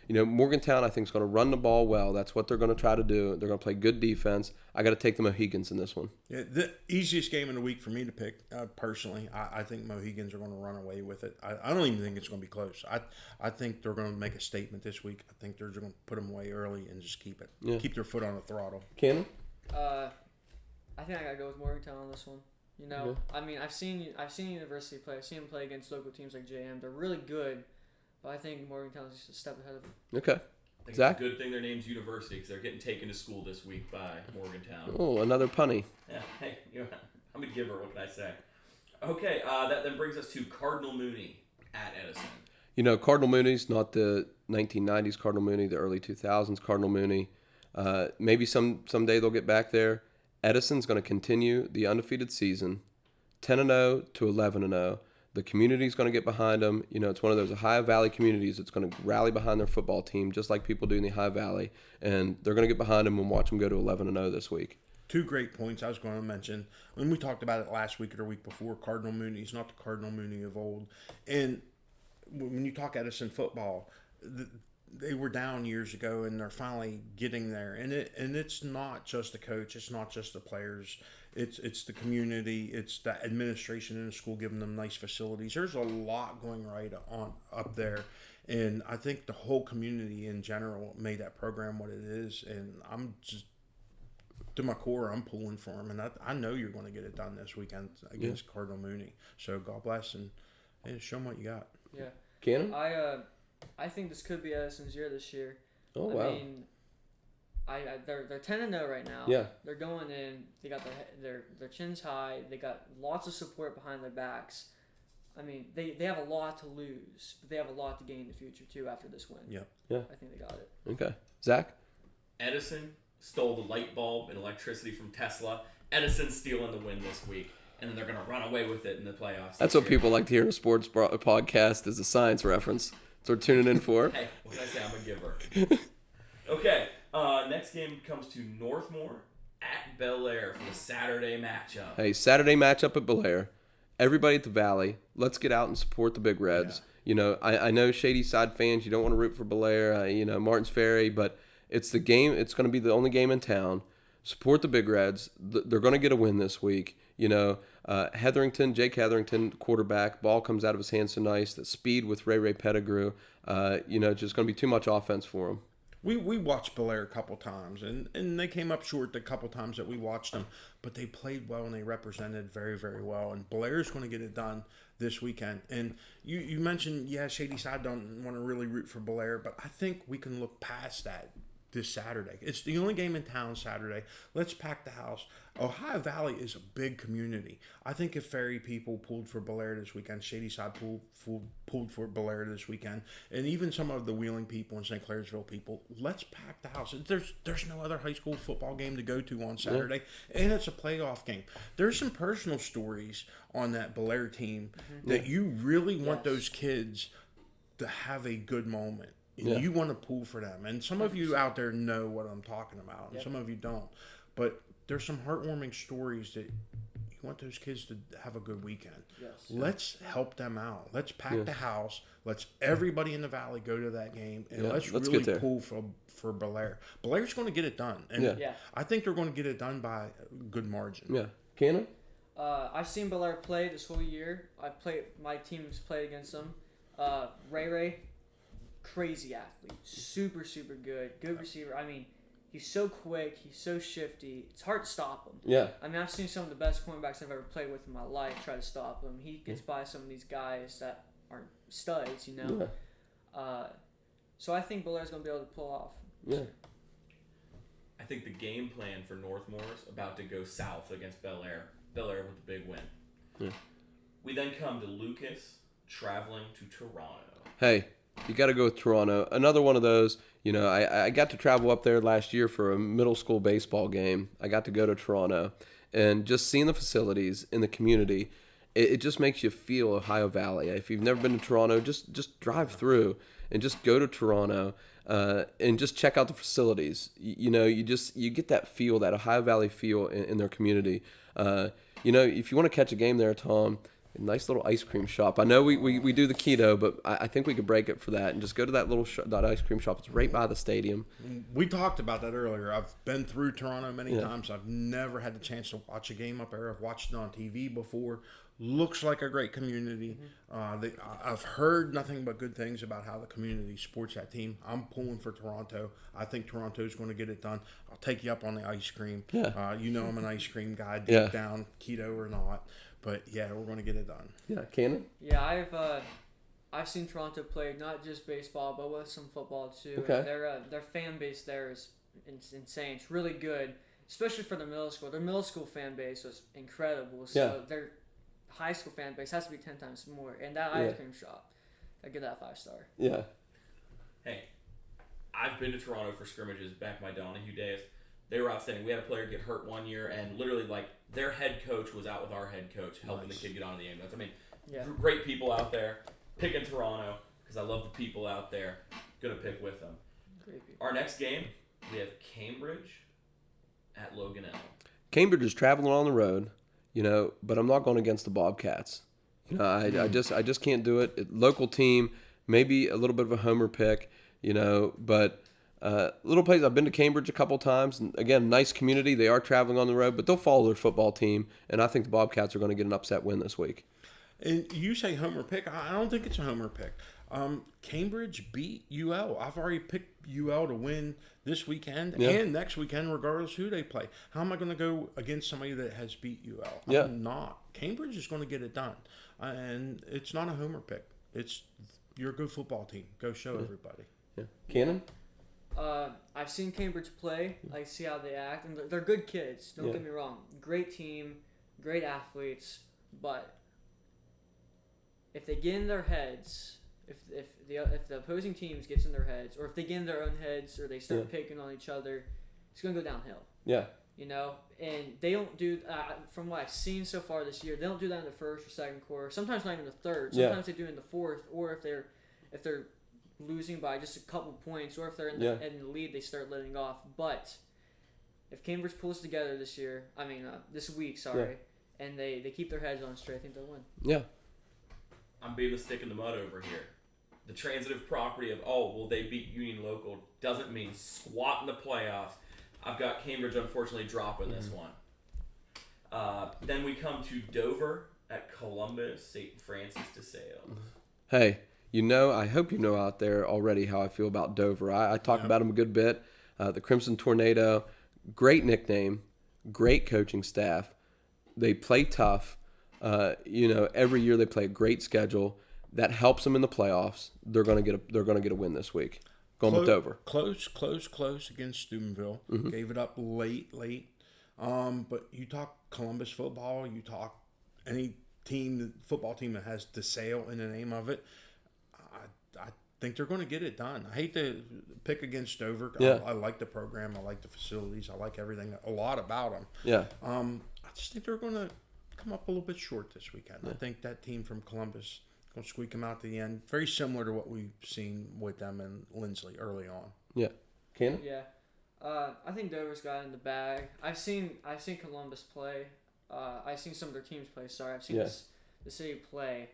Morgantown, I think, is going to run the ball well. That's what they're going to try to do. They're going to play good defense. I got to take the Mohegans in this one. Yeah, the easiest game of the week for me to pick, personally, I think Mohegans are going to run away with it. I don't even think it's going to be close. I think they're going to make a statement this week. I think they're going to put them away early and just keep it. Yeah. Keep their foot on the throttle. Cannon? I think I got to go with Morgantown on this one. I mean, I've seen University play. I've seen them play against local teams like JM. They're really good, but I think Morgantown's just a step ahead of them. Okay. Zach? It's a good thing their name's University because they're getting taken to school this week by Morgantown. Oh, another punny. Yeah, hey, I'm a giver. What can I say? Okay, that then brings us to Cardinal Mooney at Edison. Cardinal Mooney's not the 1990s Cardinal Mooney, the early 2000s Cardinal Mooney. Maybe someday they'll get back there. Edison's going to continue the undefeated season, 10-0 to 11-0. The community's going to get behind them. It's one of those Ohio Valley communities that's going to rally behind their football team, just like people do in the Ohio Valley. And they're going to get behind them and watch them go to 11-0 this week. Two great points I was going to mention. When we talked about it last week or the week before, Cardinal Mooney's not the Cardinal Mooney of old. And when you talk Edison football, they were down years ago, and they're finally getting there. And it's not just the coach, it's not just the players, it's the community, it's the administration in the school giving them nice facilities. There's a lot going right on up there, and I think the whole community in general made that program what it is. And I'm just, to my core, I'm pulling for them, and I know you're going to get it done this weekend against Cardinal Mooney. So God bless, and show them what you got. Yeah, Cannon? I think this could be Edison's year this year. Oh, wow. I mean, they're 10-0 right now. Yeah. They're going in. They got their chins high. They got lots of support behind their backs. I mean, they have a lot to lose, but they have a lot to gain in the future too after this win. Yeah. I think they got it. Okay. Zach? Edison stole the light bulb and electricity from Tesla. Edison's stealing the win this week, and then they're going to run away with it in the playoffs. That's what people like to hear in a sports podcast is a science reference. So we're tuning in for. Hey, what can I say? I'm a giver. Okay, next game comes to Northmore at Bel Air for the Saturday matchup. Hey, Saturday matchup at Bel Air. Everybody at the Valley, let's get out and support the Big Reds. Yeah. I know Shady Side fans, you don't want to root for Bel Air, Martins Ferry, but it's the game. It's going to be the only game in town. Support the Big Reds. They're going to get a win this week. Jake Hetherington, quarterback, ball comes out of his hands so nice. The speed with Ray Pettigrew, just going to be too much offense for him. We watched Bel Air a couple times, and they came up short the couple times that we watched them, but they played well and they represented very, very well. And Bel Air's going to get it done this weekend. And you mentioned, Shady Side don't want to really root for Bel Air, but I think we can look past that this Saturday. It's the only game in town Saturday. Let's pack the house. Ohio Valley is a big community. I think if Ferry people pulled for Bel Air this weekend, Shady Side pulled for Bel Air this weekend, and even some of the Wheeling people and St. Clairsville people, let's pack the house. There's no other high school football game to go to on Saturday, and it's a playoff game. There's some personal stories on that Bel Air team that you really want those kids to have a good moment. You want to pull for them. And some of you out there know what I'm talking about, and some of you don't. But there's some heartwarming stories that you want those kids to have a good weekend. Yes. Let's help them out. Let's pack the house. Let's everybody in the Valley go to that game, and let's really pull for Bel Air. Bel Air's going to get it done. And I think they're going to get it done by a good margin. Yeah. Cannon? I've seen Bel Air play this whole year. My team's played against them. Ray, crazy athlete, super good receiver. I mean, he's so quick, he's so shifty, it's hard to stop him. Yeah, I mean, I've seen some of the best cornerbacks I've ever played with in my life try to stop him. He gets by some of these guys that aren't studs, so I think Bel Air's going to be able to pull off. I think the game plan for Northmore's about to go south against Bel Air with a big win. We then come to Lucas traveling to Toronto. Hey, you got to go with Toronto. Another one of those, I got to travel up there last year for a middle school baseball game. I got to go to Toronto, and just seeing the facilities in the community, it just makes you feel Ohio Valley. If you've never been to Toronto, just drive through and just go to Toronto and just check out the facilities. You get that feel, that Ohio Valley feel in their community. If you want to catch a game there, Tom, Nice little ice cream shop. I know we do the keto, but I think we could break it for that and just go to that little that ice cream shop. It's right by the stadium. We talked about that earlier. I've been through Toronto many times. I've never had the chance to watch a game up there. I've watched it on TV before. Looks like a great community. I've heard nothing but good things about how the community supports that team. I'm pulling for Toronto. I think Toronto's going to get it done. I'll take you up on the ice cream. Yeah. You know I'm an ice cream guy, deep down, keto or not. But yeah, we're going to get it done. Yeah, Cannon? Yeah, I've seen Toronto play not just baseball, but with some football too. Okay. And their fan base there is insane. It's really good, especially for the middle school. Their middle school fan base was incredible. So their high school fan base has to be 10 times more. And that ice cream shop, I give that 5-star. Yeah. Hey, I've been to Toronto for scrimmages back in my Donahue days. They were outstanding. We had a player get hurt one year, and literally, their head coach was out with our head coach helping the kid get onto the ambulance. I mean, great people out there. Picking Toronto because I love the people out there. Gonna pick with them. Great people. Our next game, we have Cambridge at Logan Elm. Cambridge is traveling on the road, but I'm not going against the Bobcats. I just can't do it. Local team, maybe a little bit of a homer pick, but little place. I've been to Cambridge a couple times, and again, nice community. They are traveling on the road, but they'll follow their football team, and I think the Bobcats are going to get an upset win this week. And you say homer pick. I don't think it's a homer pick. Cambridge beat UL. I've already picked UL to win this weekend and next weekend, regardless who they play. How am I going to go against somebody that has beat UL? I'm not. Cambridge is going to get it done. And it's not a homer pick. You're a good football team. Go show everybody. Yeah. Cannon? I've seen Cambridge play. I see how they act. And they're good kids. Don't get me wrong. Great team. Great athletes. But if they get in their heads, if the opposing teams gets in their heads, or if they get in their own heads, or they start picking on each other, it's gonna go downhill. Yeah. And they don't do. From what I've seen so far this year, they don't do that in the first or second quarter. Sometimes not even the third. Sometimes they do it in the fourth, or if they're losing by just a couple points, or if they're in the lead, they start letting off. But if Cambridge pulls together this week, and they keep their heads on straight, I think they'll win. Yeah. I'm being the stick in the mud over here. The transitive property of, they beat Union Local doesn't mean squat in the playoffs. I've got Cambridge, unfortunately, dropping this one. Then we come to Dover at Columbus, St. Francis de Sales. Hey, I hope you know out there already how I feel about Dover. I talk about them a good bit. The Crimson Tornado, great nickname, great coaching staff. They play tough. Every year they play a great schedule that helps them in the playoffs. They're going to get a win this week. Going with Dover. Close against Steubenville. Gave it up late. But you talk Columbus football, you talk any football team that has DeSale in the name of it. I think they're going to get it done. I hate to pick against Dover. Yeah. I like the program. I like the facilities. I like everything a lot about them. Yeah. I just think they're going to come up a little bit short this weekend. I think that team from Columbus is going to squeak them out to the end. Very similar to what we've seen with them in Lindsley early on. Yeah. Cannon? Yeah. I think Dover's got it in the bag. I've seen Columbus play. I've seen some of their teams play. Sorry, I've seen the city play.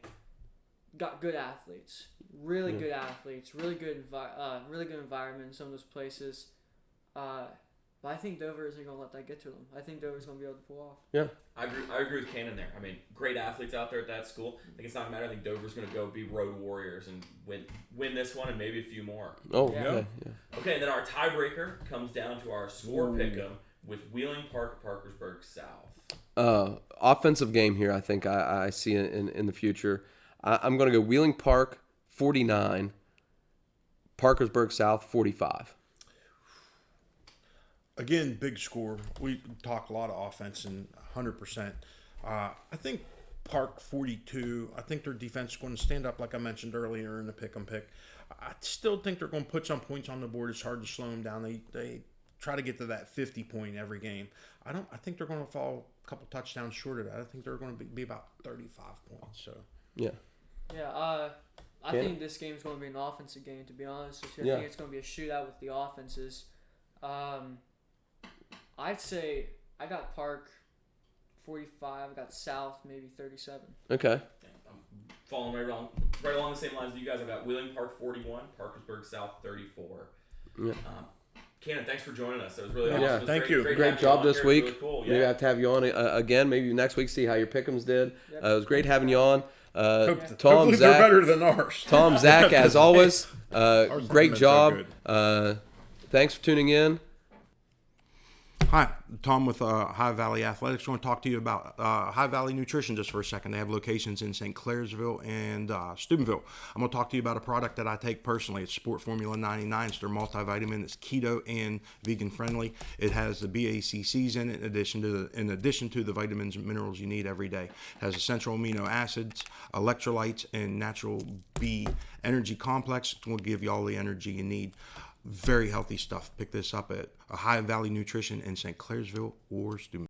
Got good athletes, really good athletes, really good environment in some of those places. But I think Dover isn't going to let that get to them. I think Dover's going to be able to pull off. Yeah. I agree with Cannon there. I mean, great athletes out there at that school. I think it's not a matter. I think Dover's going to go be road warriors and win this one and maybe a few more. Oh, yeah. Okay. Yeah. Okay, then our tiebreaker comes down to our score pick'em with Wheeling Park, Parkersburg South. Offensive game here, I think I see in the future. I'm going to go Wheeling Park 49, Parkersburg South 45. Again, big score. We talk a lot of offense and 100%. I think Park 42. I think their defense is going to stand up, like I mentioned earlier in the pick 'em pick. I still think they're going to put some points on the board. It's hard to slow them down. They try to get to that 50 point every game. I think they're going to fall a couple touchdowns short of that. I think they're going to be about 35 points. So yeah. Yeah. I think this game is going to be an offensive game. To be honest with you, I think it's going to be a shootout with the offenses. I'd say I got Park 45. I got South maybe 37. Okay. I'm following right along the same lines as you guys. I've got Wheeling Park 41, Parkersburg South 34. Yeah. Cannon, thanks for joining us. That was really awesome. Yeah, It was thank you. Great Great having job you on this here. It was week. really cool. Maybe I Yeah. have to have you on again. Maybe next week, see how your pick'ems did. Yep. It was great having you on. Tom, Hopefully they're Zak, better than ours. Tom, Zak, as always, Ours great haven't been so job. good. Thanks for tuning in. Hi, Tom with High Valley Athletics. I want to talk to you about High Valley Nutrition just for a second. They have locations in St. Clairsville and Steubenville. I'm going to talk to you about a product that I take personally. It's Sport Formula 99. It's their multivitamin. It's keto and vegan friendly. It has the BACCs in it in addition to the vitamins and minerals you need every day. It has essential amino acids, electrolytes, and natural B energy complex. It will give you all the energy you need. Very healthy stuff. Pick this up at High Valley Nutrition in St. Clairsville or Steubenville.